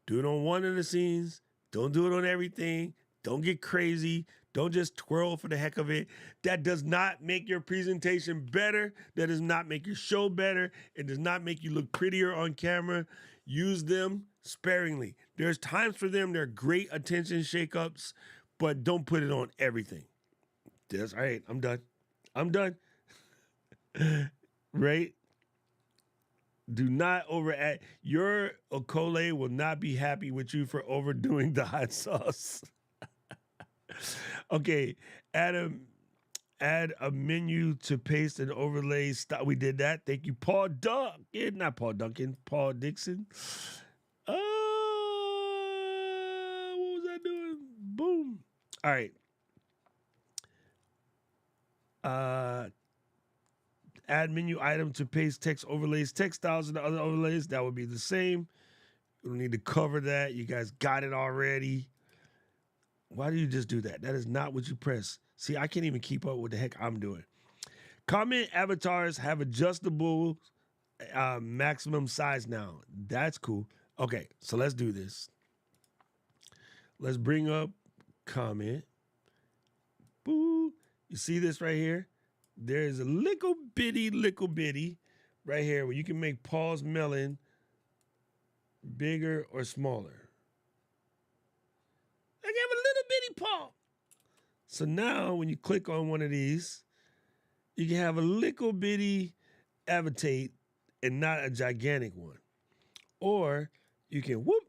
Do it on one of the scenes. Don't do it on everything. Don't get crazy. Don't just twirl for the heck of it. That does not make your presentation better. That does not make your show better. It does not make you look prettier on camera. Use them sparingly. There's times for them. They're great attention shakeups, but don't put it on everything. That's all right. I'm done. I'm done. Right? Do not overact. Your Okole will not be happy with you for overdoing the hot sauce. Okay, add a menu to paste and overlay. Stop. We did that. Thank you, Paul Duncan. Not Paul Duncan. Paul Dixon. What was I doing? Boom. All right. Add menu item to paste text overlays, text styles, and the other overlays. That would be the same. We don't need to cover that. You guys got it already. Why do you just do that? That is not what you press. See, I can't even keep up with the heck I'm doing. Comment avatars have adjustable maximum size now. That's cool. Okay, so let's do this. Let's bring up comment. Boo. You see this right here? There's a little bitty right here where you can make Paul's melon bigger or smaller. I have a little bitty paw. So now when you click on one of these, you can have a little bitty avatate and not a gigantic one. Or you can whoop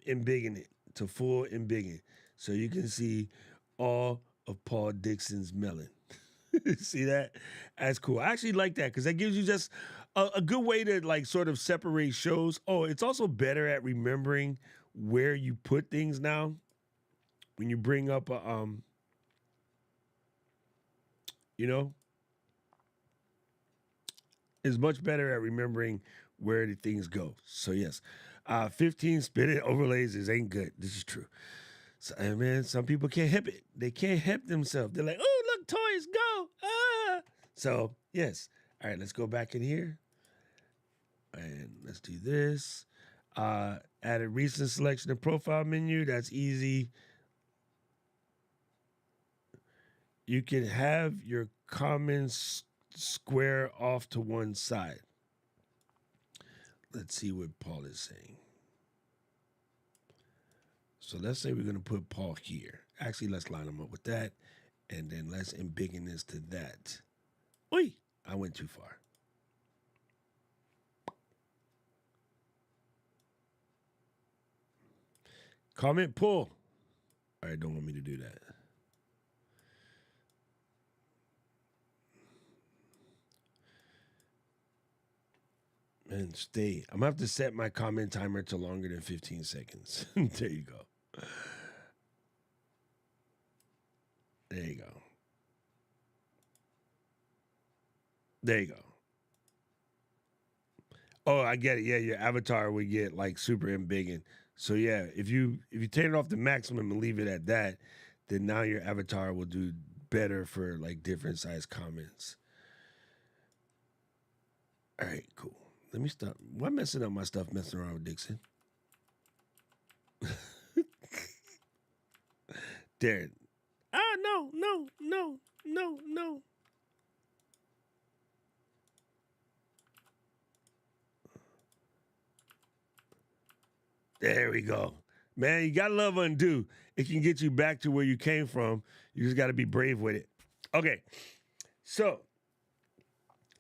embiggen it to full embiggen. So you can see all of Paul Dixon's melon. See that? That's cool. I actually like that because that gives you just a good way to like sort of separate shows. Oh, it's also better at remembering where you put things now. When you bring up a you know, it's much better at remembering where the things go. So yes, 15 spinning overlays ain't good. This is true. So, man, some people can't help it. They can't help themselves. They're like, oh, look, toys, go. Ah. So, yes. All right, let's go back in here. And let's do this. Add a recent selection and profile menu. That's easy. You can have your comments square off to one side. Let's see what Paul is saying. So let's say we're going to put Paul here. Actually, let's line him up with that. And then let's embiggen this to that. Oi, I went too far. Comment pull. All right, don't want me to do that. Man, stay. I'm going to have to set my comment timer to longer than 15 seconds. There you go. There you go. There you go. Oh, I get it. Yeah, your avatar would get like super embiggen. So yeah, if you turn it off the maximum and leave it at that, then now your avatar will do better for like different size comments. All right, cool. Let me stop. Why messing up my stuff messing around with Dixon? Darren. No. There we go. Man, you gotta love undo. It can get you back to where you came from. You just gotta be brave with it. Okay. So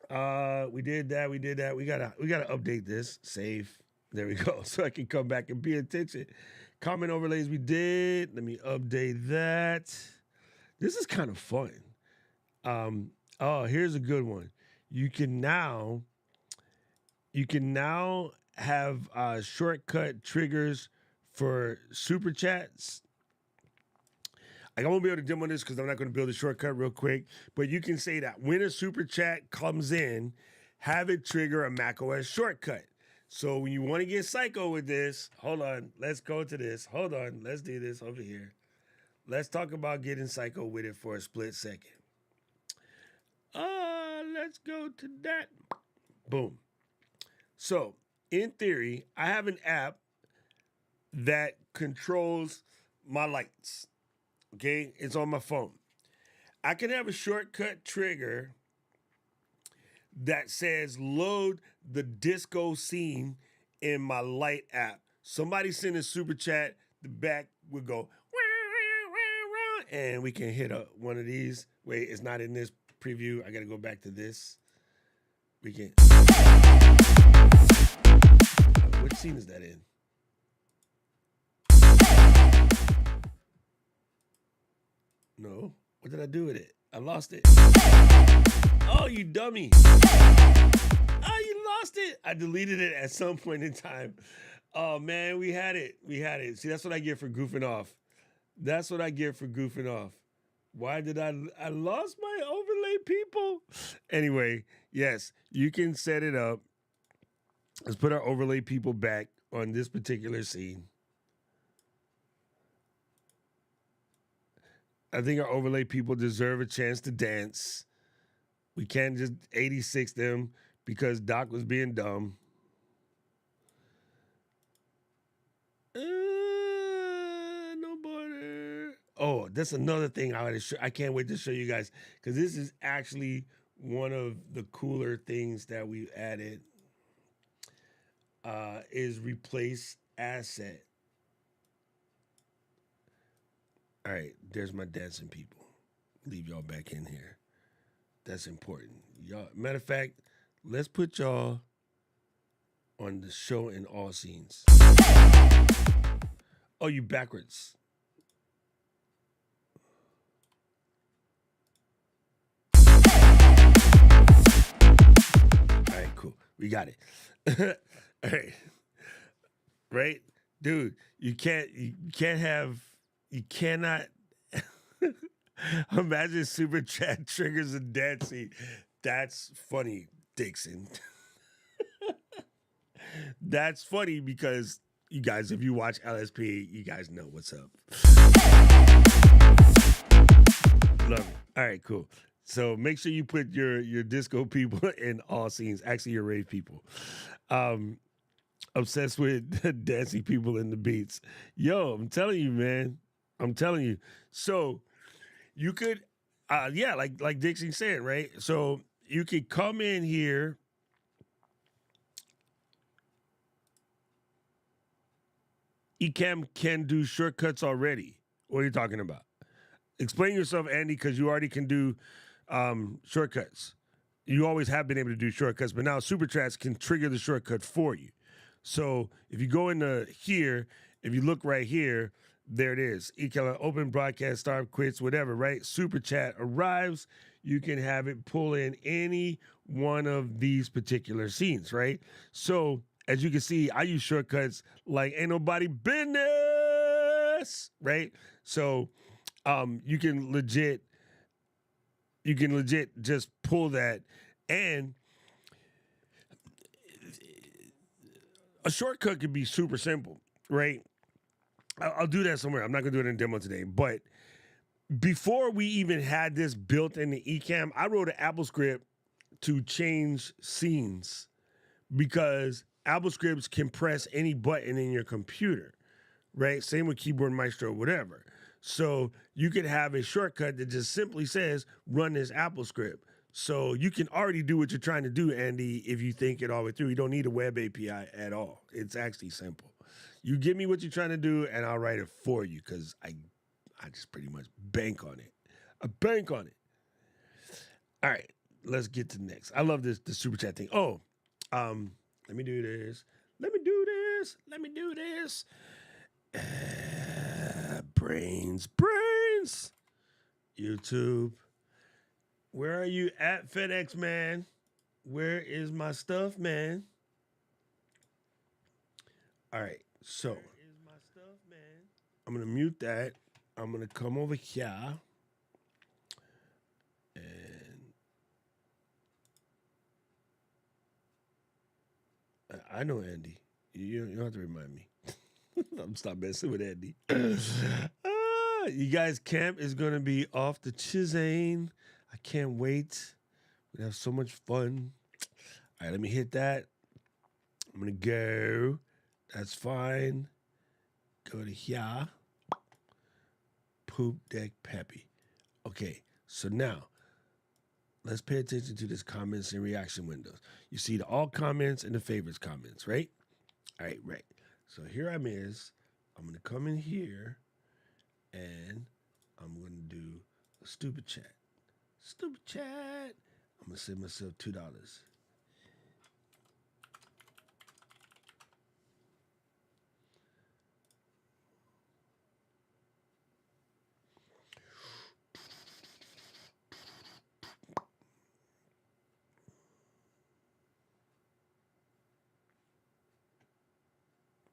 we did that. We gotta update this. Save. There we go. So I can come back and pay attention. Comment overlays we did. Let me update that. This is kind of fun. Here's a good one. You can now have shortcut triggers for super chats. I won't be able to demo this because I'm not going to build a shortcut real quick, but you can say that when a super chat comes in, have it trigger a macOS shortcut. So when you want to get psycho with this, hold on, let's go to this. Hold on, let's do this over here. Let's talk about getting psycho with it for a split second. Let's go to that. Boom. So in theory, I have an app that controls my lights. Okay, it's on my phone. I can have a shortcut trigger that says load the disco scene in my light app. Somebody send a super chat, the back would go, and we can hit one of these. Wait, it's not in this preview. I got to go back to this. We can. What scene is that in? No. What did I do with it? I lost it. Oh, you dummy. Oh, you lost it. I deleted it at some point in time. Oh, man, we had it. See, that's what I get for goofing off. Why did I lost my overlay people. Anyway, yes, you can set it up. Let's put our overlay people back on this particular scene. I think our overlay people deserve a chance to dance. We can't just 86 them because Doc was being dumb. No border. Oh, that's another thing I can't wait to show you guys because this is actually one of the cooler things that we've added. Is replace asset. All right, there's my dancing people. Leave y'all back in here. That's important. Y'all, matter of fact, let's put y'all on the show in all scenes. Oh, you backwards. All right, cool. We got it. All right. Right? Dude, you cannot imagine super chat triggers and dancing. That's funny, Dixon. That's funny because you guys, if you watch LSP, you guys know what's up. Love it. All right, cool. So make sure you put your disco people in all scenes. Actually, your rave people. Obsessed with dancing people in the beats. Yo, I'm telling you, man. I'm telling you. So you could, like Dixie said, right? So you could come in here. Ecamm can do shortcuts already. What are you talking about? Explain yourself, Andy, because you already can do shortcuts. You always have been able to do shortcuts, but now Super Chats can trigger the shortcut for you. So if you go into here, if you look right here, there it is. Ecamm open, broadcast, start, quits, whatever, right? Super Chat arrives. You can have it pull in any one of these particular scenes, right? So as you can see, I use shortcuts like ain't nobody business, right? So you can legit just pull that, and a shortcut could be super simple, right? I'll do that somewhere. I'm not gonna do it in a demo today, but before we even had this built in the Ecamm, I wrote an Apple script to change scenes because Apple scripts can press any button in your computer, right? Same with Keyboard Maestro, whatever. So you could have a shortcut that just simply says, run this Apple script. So you can already do what you're trying to do, Andy, if you think it all the way through. You don't need a web API at all. It's actually simple. You give me what you're trying to do, and I'll write it for you because I just pretty much bank on it. I bank on it. All right, let's get to next. I love the Super Chat thing. Oh, let me do this. Let me do this. Let me do this. Brains. YouTube. Where are you at, FedEx man? Where is my stuff, man? All right, so I'm gonna mute that. I'm gonna come over here, and I know Andy. You don't have to remind me. I'm stop messing with Andy. You guys, camp is gonna be off the Chisane. I can't wait. We have so much fun. All right, let me hit that. I'm gonna go. That's fine. Go to here. Poop deck peppy. Okay, so now let's pay attention to this comments and reaction windows. You see the all comments and the favorites comments, right? All right, right. So here I'm gonna come in here and I'm gonna do a stupid chat. Stupid chat. I'm gonna send myself $2.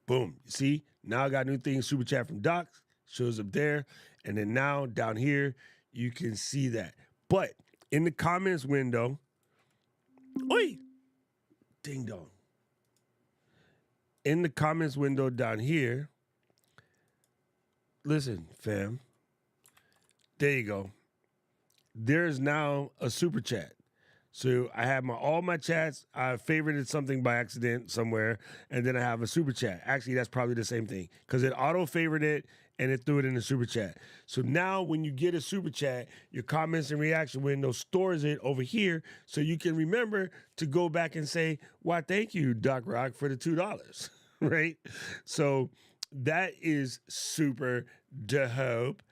Boom. You see? Now I got new things. Super chat from Doc shows up there. And then now down here, you can see that. But In the comments window, oi, ding dong. In the comments window down here, listen, fam. There you go. There's now a super chat. So I have all my chats. I favorited something by accident somewhere, and then I have a super chat. Actually, that's probably the same thing because it auto favored it and it threw it in the super chat. So now when you get a super chat, your comments and reaction window stores it over here, so you can remember to go back and say, "Why, thank you, Doc Rock, for the $2." Right? So that is super dope.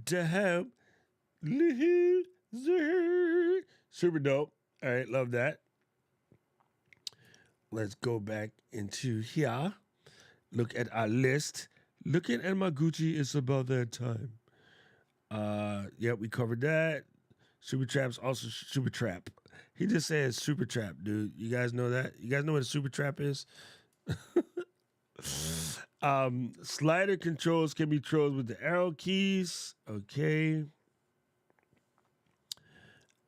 Dope. Super dope. All right, love that. Let's go back into here. Look at our list. Looking at my Gucci, it's about that time. Yeah, we covered that. Super Trap's also Super Trap. He just says Super Trap, dude. You guys know that? You guys know what a Super Trap is? Slider controls can be controlled with the arrow keys. Okay.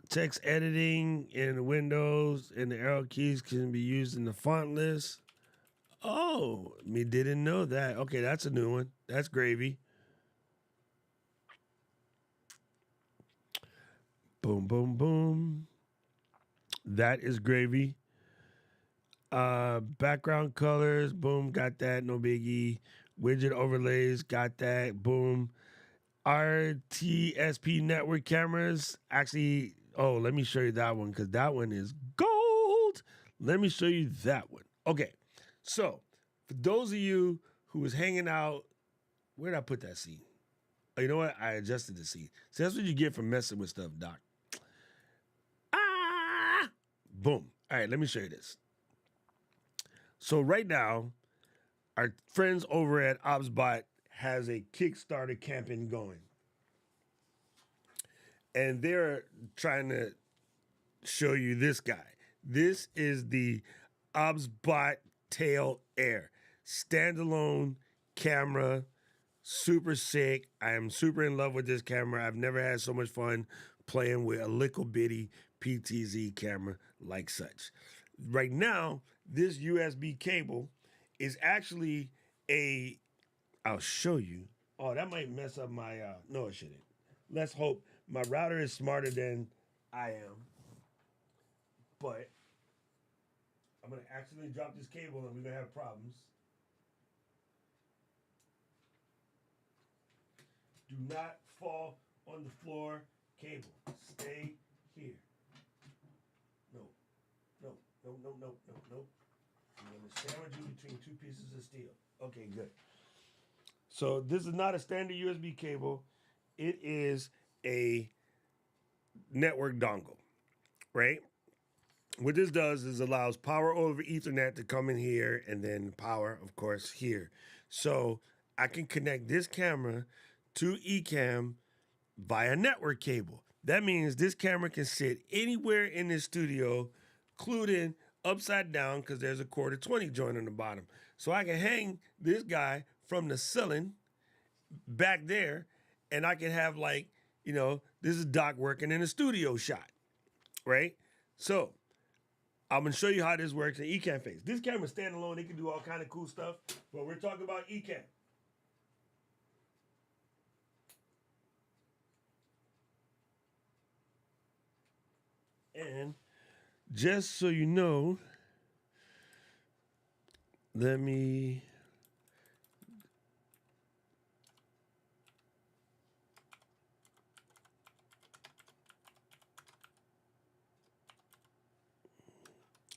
Text editing in Windows and the arrow keys can be used in the font list. Oh, me didn't know that. Okay, that's a new one. That's gravy. Boom, boom, boom. That is gravy. Background colors, boom, got that, no biggie. Widget overlays, got that, boom. RTSP network cameras, actually, oh, let me show you that one because that one is gold. Let me show you that one. Okay, so for those of you who was hanging out, where did I put that scene? Oh, you know what? I adjusted the scene. So that's what you get for messing with stuff, Doc. Boom. All right, let me show you this. So right now, our friends over at ObsBot has a Kickstarter campaign going. And they're trying to show you this guy. This is the ObsBot Tail Air. Standalone camera, super sick. I am super in love with this camera. I've never had so much fun playing with a little bitty PTZ camera like such. Right now, this USB cable is actually I'll show you. Oh, that might mess up my, no it shouldn't. Let's hope my router is smarter than I am. But I'm gonna accidentally drop this cable and we're gonna have problems. Do not fall on the floor, cable. Stay here. No. I'm gonna sandwich you between two pieces of steel. Okay, good. So this is not a standard USB cable. It is a network dongle, right? What this does is allows power over Ethernet to come in here and then power, of course, here. So I can connect this camera to Ecamm via network cable. That means this camera can sit anywhere in this studio, including upside down because there's a quarter 20 joint on the bottom. So I can hang this guy from the ceiling back there and I can have like, you know, this is Doc working in a studio shot, right? So I'm gonna show you how this works in Ecamm phase. This camera's standalone, it can do all kind of cool stuff, but we're talking about Ecamm. And just so you know, let me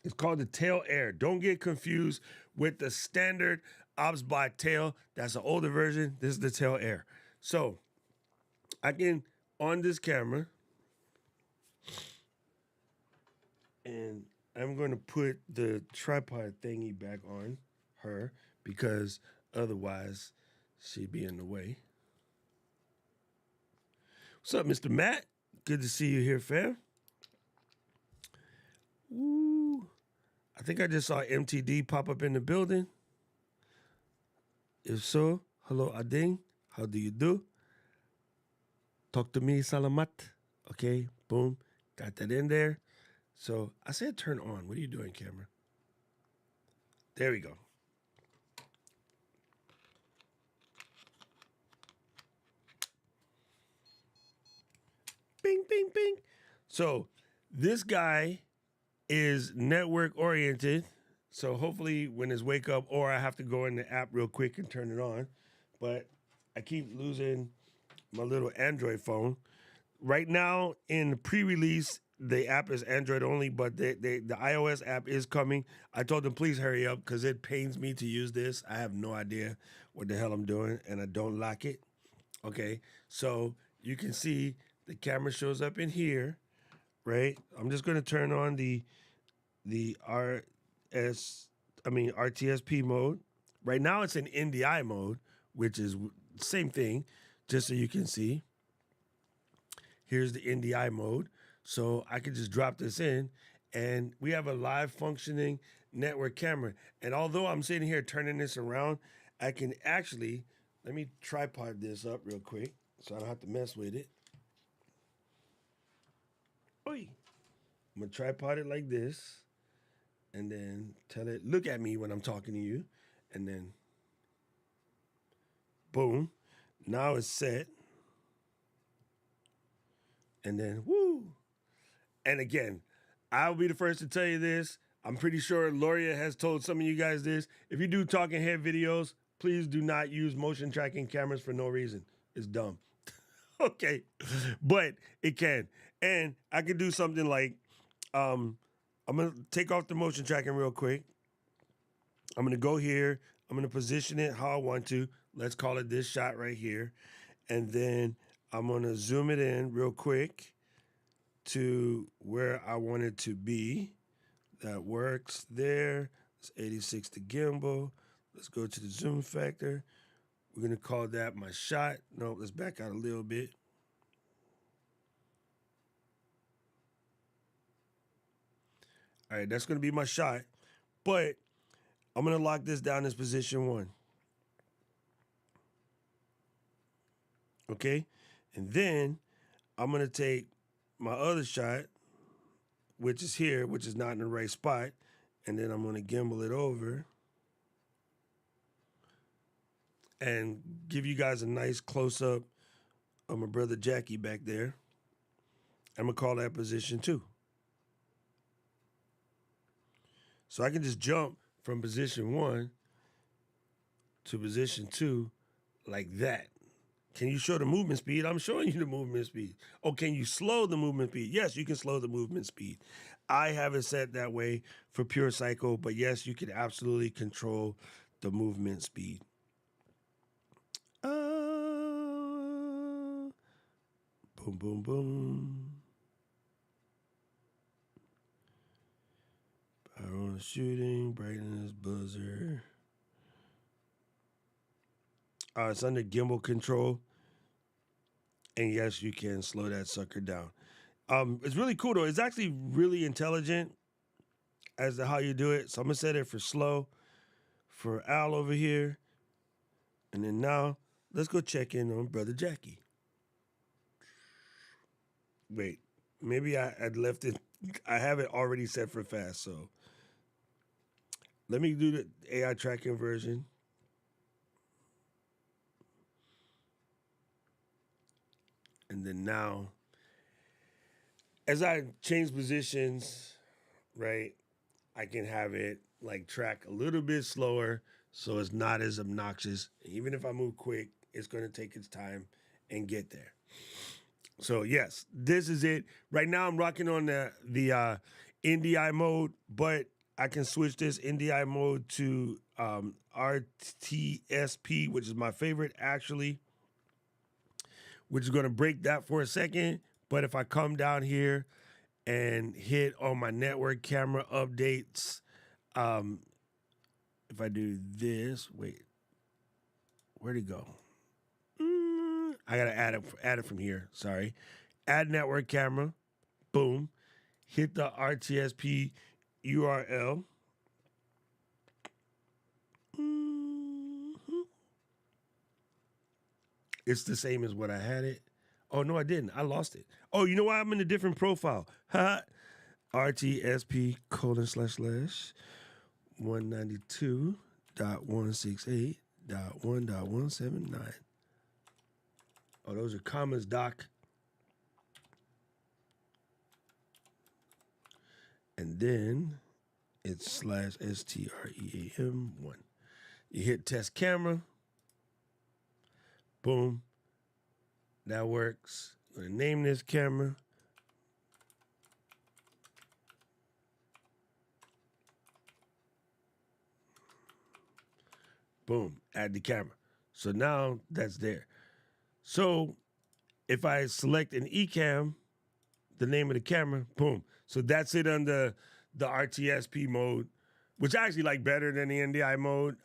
it's called the Tail Air. Don't get confused with the standard ObsBot Tail. That's an older version. This is the Tail Air. So I can, on this camera, and I'm going to put the tripod thingy back on her because otherwise she'd be in the way. What's up, Mr. Matt? Good to see you here, fam. Ooh, I think I just saw MTD pop up in the building. If so, hello, Ading. How do you do? Talk to me, Salamat. Okay, boom. Got that in there. So I said turn on. What are you doing, camera? There we go. Bing, bing, bing. So this guy is network oriented. So hopefully when it's wake up, or I have to go in the app real quick and turn it on. But I keep losing my little Android phone. Right now in the pre-release, the app is Android only, but the iOS app is coming. I told them please hurry up because it pains me to use this. I have no idea what the hell I'm doing, and I don't like it. Okay, so you can see the camera shows up in here, right? I'm just going to turn on the RTSP mode. Right now it's in NDI mode, which is same thing, just so you can see. Here's the NDI mode. So I could just drop this in and we have a live functioning network camera. And although I'm sitting here turning this around, I can actually, let me tripod this up real quick so I don't have to mess with it. Oi. I'm gonna tripod it like this and then tell it, look at me when I'm talking to you. And then boom, now it's set. And then woo. And again, I'll be the first to tell you this. I'm pretty sure Loria has told some of you guys this. If you do talking head videos, please do not use motion tracking cameras for no reason. It's dumb. Okay. But it can. And I can do something like, I'm going to take off the motion tracking real quick. I'm going to go here. I'm going to position it how I want to. Let's call it this shot right here. And then I'm going to zoom it in real quick to where I want it to be. That works there. It's 86 to gimbal. Let's go to the zoom factor. We're going to call that my shot. No, let's back out a little bit. All right, that's going to be my shot. But I'm going to lock this down as position 1. Okay? And then I'm going to take my other shot, which is here, which is not in the right spot, and then I'm going to gimbal it over and give you guys a nice close-up of my brother Jackie back there. I'm going to call that position 2. So I can just jump from position 1 to position 2 like that. Can you show the movement speed? I'm showing you the movement speed. Oh, can you slow the movement speed? Yes, you can slow the movement speed. I have it set that way for pure cycle, but yes, you can absolutely control the movement speed. Boom, boom, boom. Power on shooting, brightness, buzzer. It's under gimbal control. And yes, you can slow that sucker down. It's really cool though. It's actually really intelligent as to how you do it. So I'm gonna set it for slow for Al over here. And then now let's go check in on brother Jackie. Wait, maybe I'd left it. I have it already set for fast. So let me do the AI tracking version. And then now, as I change positions, right, I can have it like track a little bit slower so it's not as obnoxious. Even if I move quick, it's going to take its time and get there. So yes, this is it. Right now I'm rocking on the NDI mode, but I can switch this NDI mode to RTSP, which is my favorite actually, which is going to break that for a second. But if I come down here and hit on my network camera updates, if I do this, wait, where'd it go? I got to add it from here, sorry. Add network camera, boom. Hit the RTSP URL. It's the same as what I had it. Oh no, I didn't. I lost it. Oh, you know why I'm in a different profile? Ha. RTSP / 192.168.1.179. Oh, those are commas, Doc. And then it's / STREAM1. You hit test camera. Boom. That works. I'm gonna name this camera. Boom. Add the camera. So now that's there. So if I select an Ecamm, the name of the camera, boom. So that's it on the RTSP mode, which I actually like better than the NDI mode.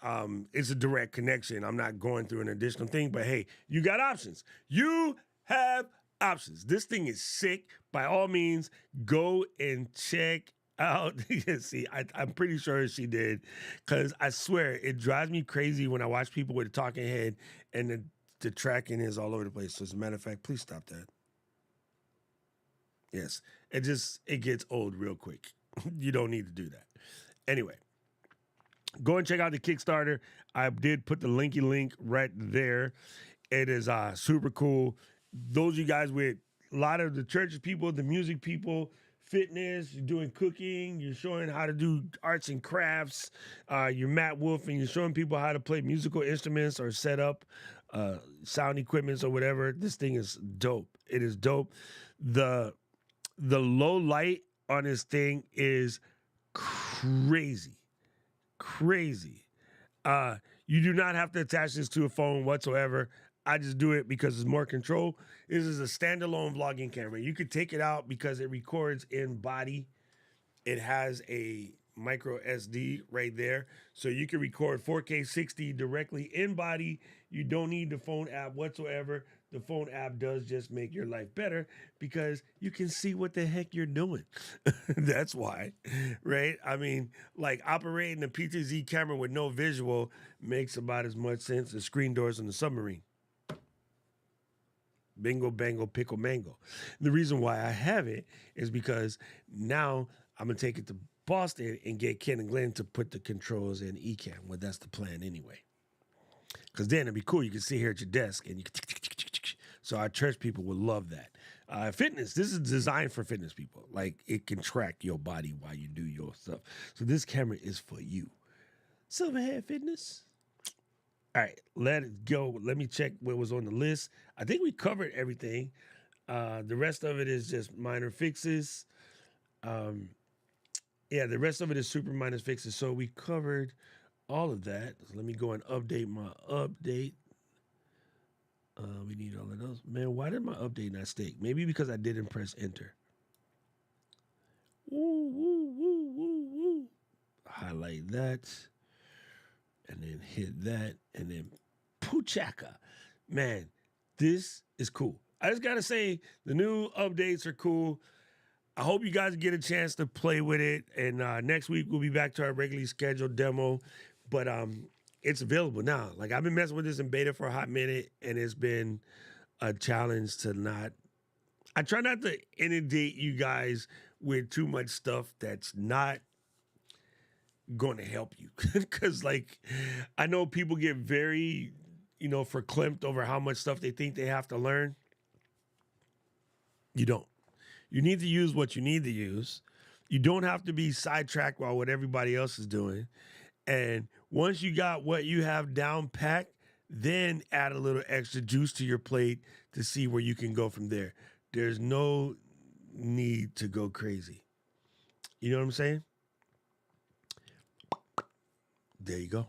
It's a direct connection. I'm not going through an additional thing, but hey, you got options. You have options. This thing is sick. By all means, go and check out. See, I'm pretty sure she did, because I swear it drives me crazy when I watch people with a talking head and the tracking is all over the place. So as a matter of fact, please stop that. Yes, it gets old real quick. You don't need to do that. Anyway, go and check out the Kickstarter. I did put the linky link right there. It is super cool. Those of you guys with a lot of the church people, the music people, fitness, you're doing cooking, you're showing how to do arts and crafts, you're Matt Wolf and you're showing people how to play musical instruments or set up sound equipments or whatever. This thing is dope. It is dope. The low light on this thing is crazy. You do not have to attach this to a phone whatsoever. I just do it because it's more control. This is a standalone vlogging camera. You could take it out because it records in body. It has a micro SD right there. So you can record 4K 60 directly in body. You don't need the phone app whatsoever. The phone app does just make your life better because you can see what the heck you're doing. That's why, right? I mean, like operating a PTZ camera with no visual makes about as much sense as screen doors on the submarine. Bingo, bango, pickle, mango. The reason why I have it is because now I'm going to take it to Boston and get Ken and Glenn to put the controls in Ecamm. Well, that's the plan anyway. Because then it'd be cool. You can sit here at your desk and you can. So our church people would love that. Fitness. This is designed for fitness people. Like it can track your body while you do your stuff. So this camera is for you. Silverhead Fitness. All right, let it go. Let me check what was on the list. I think we covered everything. The rest of it is just minor fixes. Yeah, the rest of it is super minor fixes. So we covered all of that. So let me go and update my update. We need all of those. Man, why did my update not stick? Maybe because I didn't press enter. Woo, woo, woo, woo, woo. Highlight that. And then hit that. And then poochaka. Man, this is cool. I just got to say, the new updates are cool. I hope you guys get a chance to play with it. And next week, we'll be back to our regularly scheduled demo. But it's available now. Like, I've been messing with this in beta for a hot minute, and it's been a challenge to not... I try not to inundate you guys with too much stuff that's not going to help you. Because, like, I know people get very, verklempt over how much stuff they think they have to learn. You don't. You need to use what you need to use. You don't have to be sidetracked by what everybody else is doing. And once you got what you have down packed, then add a little extra juice to your plate to see where you can go from there. There's no need to go crazy. You know what I'm saying? There you go.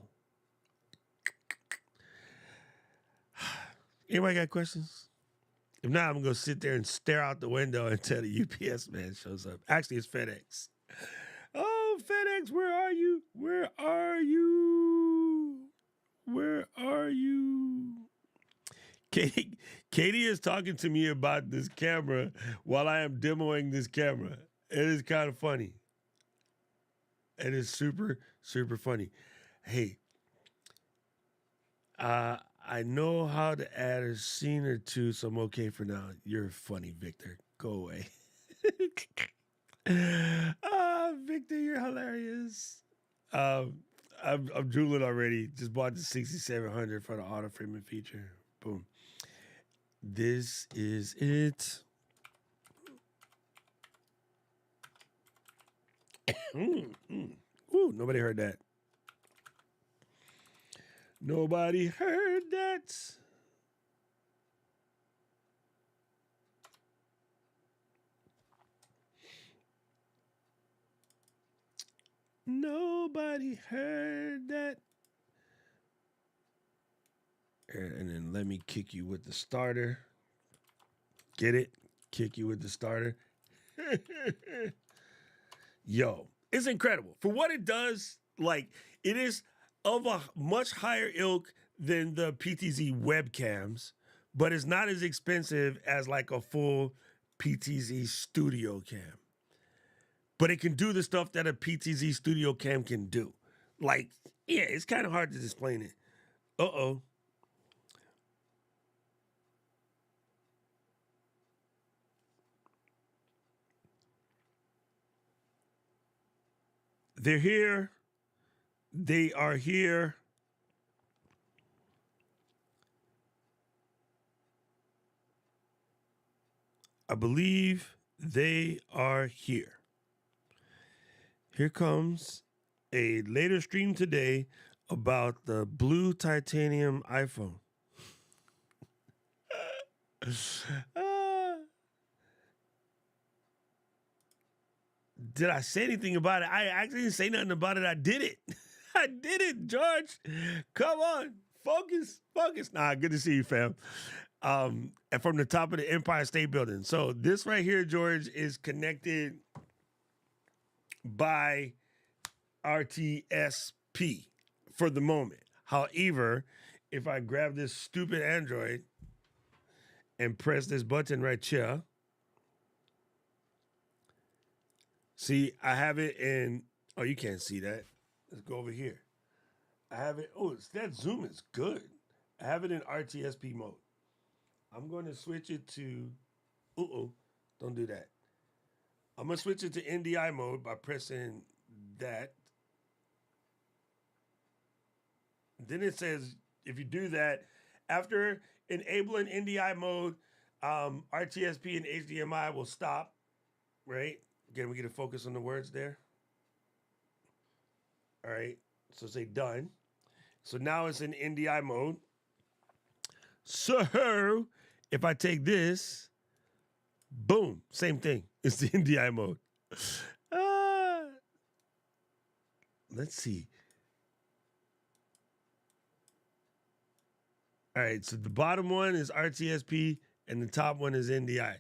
Anybody got questions? If not, I'm going to sit there and stare out the window until the UPS man shows up. Actually, it's FedEx. Oh, FedEx, where are you? Where are you? Where are you? Katie is talking to me about this camera while I am demoing this camera. It is kind of funny. It is super, super funny. Hey, I know how to add a scene or two, so I'm okay for now. You're funny, Victor. Go away. Victor, you're hilarious. I'm drooling already. Just bought the 6700 for the auto framing feature. Boom. This is it. Ooh, nobody heard that. Nobody heard that. Nobody heard that. And then let me kick you with the starter. Get it? Kick you with the starter. Yo, it's incredible. For what it does, like, it is of a much higher ilk than the PTZ webcams, but it's not as expensive as like a full PTZ studio cam. But it can do the stuff that a PTZ studio cam can do. Like, yeah, it's kind of hard to explain it. Uh-oh. They're here. They are here. I believe they are here. Here comes a later stream today about the blue titanium iPhone. Did I say anything about it? I actually didn't say nothing about it. I did it. I did it, George. Come on. Focus. Focus. Nah, good to see you, fam. And from the top of the Empire State Building. So this right here, George, is connected by RTSP for the moment. However, if I grab this stupid Android and press this button right here, see, I have it in, oh, you can't see that. Let's go over here. I have it, oh, that zoom is good. I have it in RTSP mode. I'm going to switch it to, don't do that. I'm going to switch it to NDI mode by pressing that. Then it says, if you do that, after enabling NDI mode, RTSP and HDMI will stop, right? Again, we get to focus on the words there. All right, so say done. So now it's in NDI mode. So if I take this, boom, same thing. It's the NDI mode. Let's see. All right, so the bottom one is RTSP and the top one is NDI.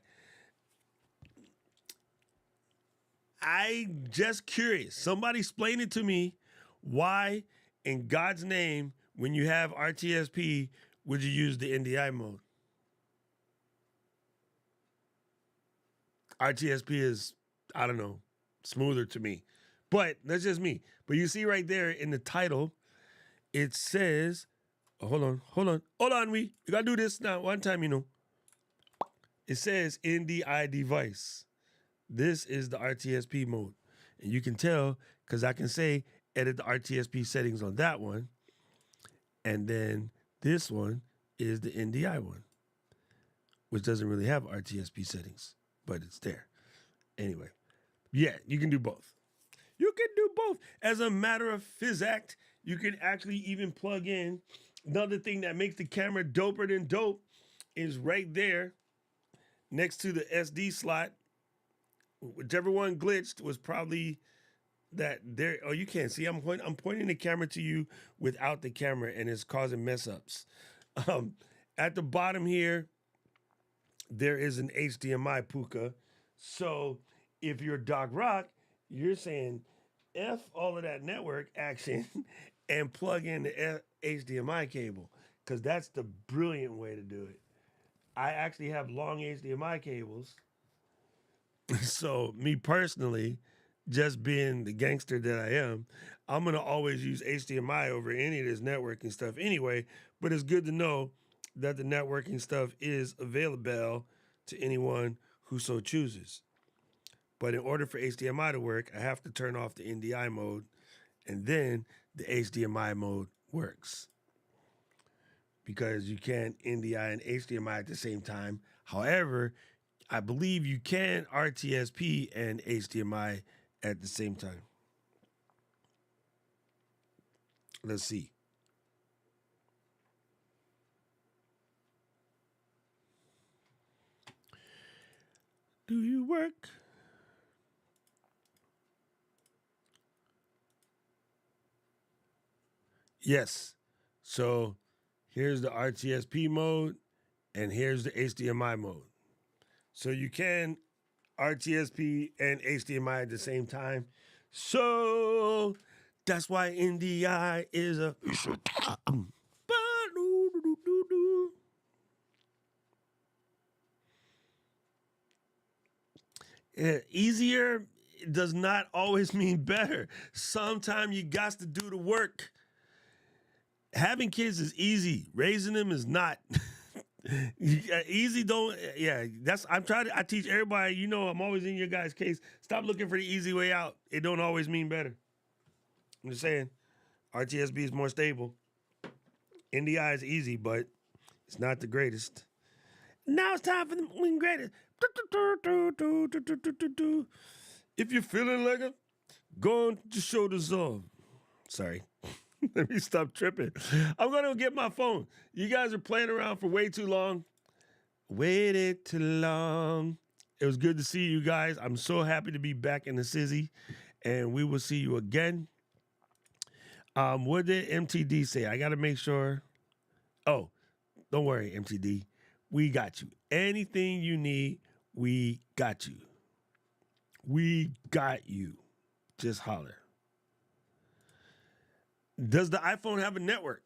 I'm just curious. Somebody explain it to me. Why, in God's name, when you have RTSP, would you use the NDI mode? RTSP is, I don't know, smoother to me. But that's just me. But you see right there in the title, it says, oh, hold on, we gotta do this now. One time, you know. It says NDI device. This is the RTSP mode. And you can tell because I can say edit the RTSP settings on that one. And then this one is the NDI one, which doesn't really have RTSP settings, but it's there. Anyway, yeah, you can do both. You can do both. As a matter of physics, you can actually even plug in. Another thing that makes the camera doper than dope is right there next to the SD slot. Whichever one glitched was probably that there. Oh, you can't see. I'm pointing the camera to you without the camera, and it's causing mess ups. At the bottom here, there is an HDMI puka. So if you're Doc Rock, you're saying F all of that network action and plug in the HDMI cable, because that's the brilliant way to do it. I actually have long HDMI cables. So me personally, just being the gangster that I am, I'm going to always use HDMI over any of this networking stuff anyway. but it's good to know that the networking stuff is available to anyone who so chooses. But in order for HDMI to work, I have to turn off the NDI mode, and then the HDMI mode works. Because you can't NDI and HDMI at the same time. However, I believe you can RTSP and HDMI at the same time. Let's see. Do you work? Yes. So here's the RTSP mode and here's the HDMI mode. So you can RTSP and HDMI at the same time. So that's why NDI is a easier does not always mean better. Sometimes you got to do the work. Having kids is easy. Raising them is not. Easy don't, yeah, I teach everybody, you know, I'm always in your guys' case. Stop looking for the easy way out. It don't always mean better. I'm just saying, RTSB is more stable. NDI is easy, but it's not the greatest. Now it's time for the win greatest. If you're feeling like it, go on your shoulders off. Sorry. Let me stop tripping. I'm going to get my phone. You guys are playing around for way too long. Waited too long. It was good to see you guys. I'm so happy to be back in the Sizzy, and we will see you again. What did MTD say? I got to make sure. Oh, don't worry, MTD. We got you. Anything you need, we got you. We got you. Just holler. Does the iPhone have a network?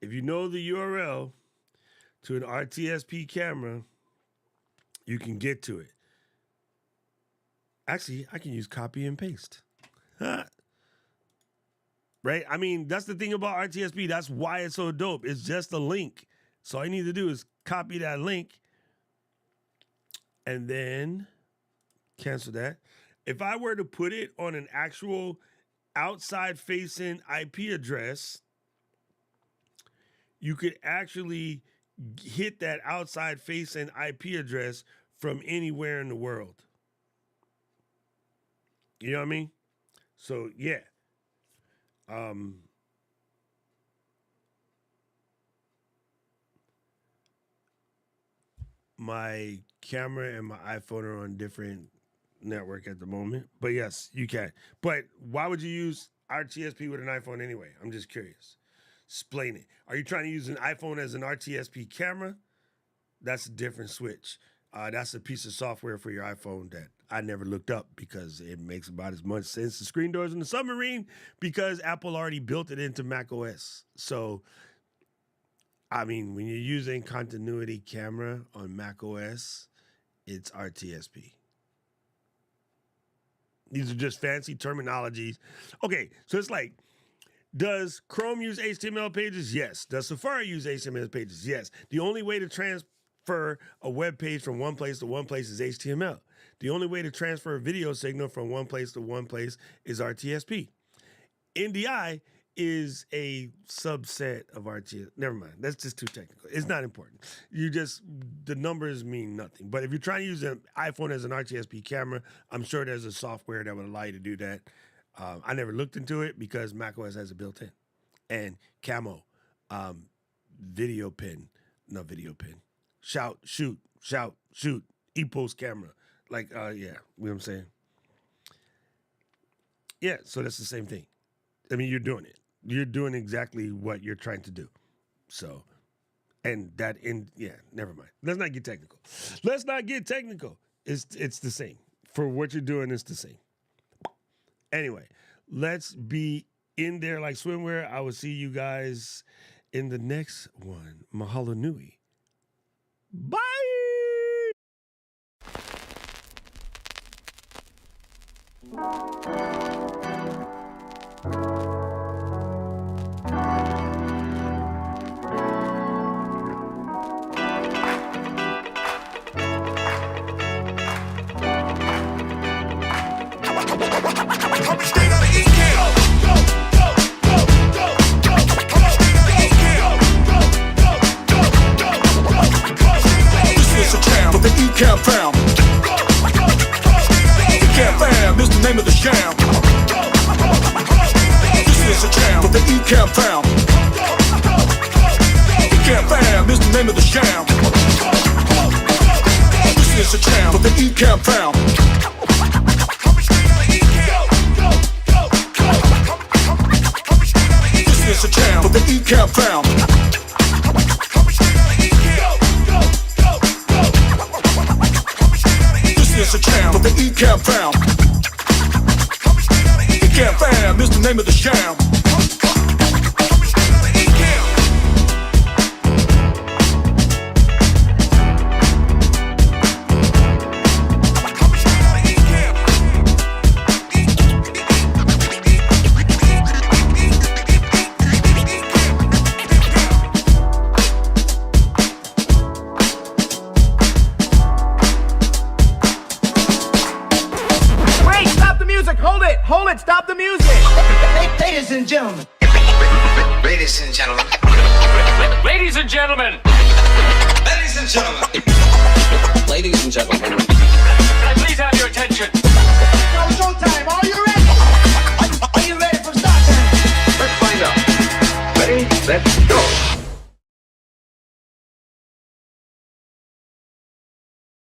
If you know the URL to an RTSP camera, you can get to it. Actually, I can use copy and paste. Right? I mean, that's the thing about RTSP. That's why it's so dope. It's just a link. So all you need to do is copy that link and then cancel that. If I were to put it on an actual outside facing IP address, you could actually hit that outside facing IP address from anywhere in the world. You know what I mean? So yeah. My camera and my iPhone are on different network at the moment. But yes, you can. But why would you use RTSP with an iPhone anyway? I'm just curious. Explain it. Are you trying to use an iPhone as an RTSP camera? That's a different switch. That's a piece of software for your iPhone that I never looked up because it makes about as much sense as screen doors in the submarine because Apple already built it into Mac OS. So, I mean, when you're using continuity camera on Mac OS, it's RTSP. These are just fancy terminologies. Okay, so it's like, does Chrome use HTML pages? Yes. Does Safari use HTML pages? Yes. The only way to transfer a web page from one place to one place is HTML. The only way to transfer a video signal from one place to one place is RTSP. NDI is a subset of RTSP. Never mind. That's just too technical. It's not important. The numbers mean nothing. But if you're trying to use an iPhone as an RTSP camera, I'm sure there's a software that would allow you to do that. I never looked into it because macOS has it built in. And Camo, video pin, shout, shoot, ePost camera. Like, yeah, you know what I'm saying? Yeah, so that's the same thing. I mean, you're doing it. You're doing exactly what you're trying to do. So, yeah, never mind. Let's not get technical. It's the same. For what you're doing, it's the same. Anyway, let's be in there like swimwear. I will see you guys in the next one. Mahalo nui. Bye. Coming straight out of Ecamm. This is a jam for the Ecamm fam. Ecamm fam is the name of the jam. This is a jam for the Ecamm fam. Ecamm fam is the name of the jam. This is a jam for the Ecamm fam. This is a jam for the Ecamm fam. This is a jam for the Ecamm fam. Ecamm fam is the name of the jam. Wait, stop the music. Hold it, stop the music. Ladies and gentlemen. Ladies and gentlemen. Ladies and gentlemen. Ladies and gentlemen. Ladies and gentlemen. Can I please have your attention? Now showtime. Are you ready? Are you ready for start time? Let's find out. Ready, let's go.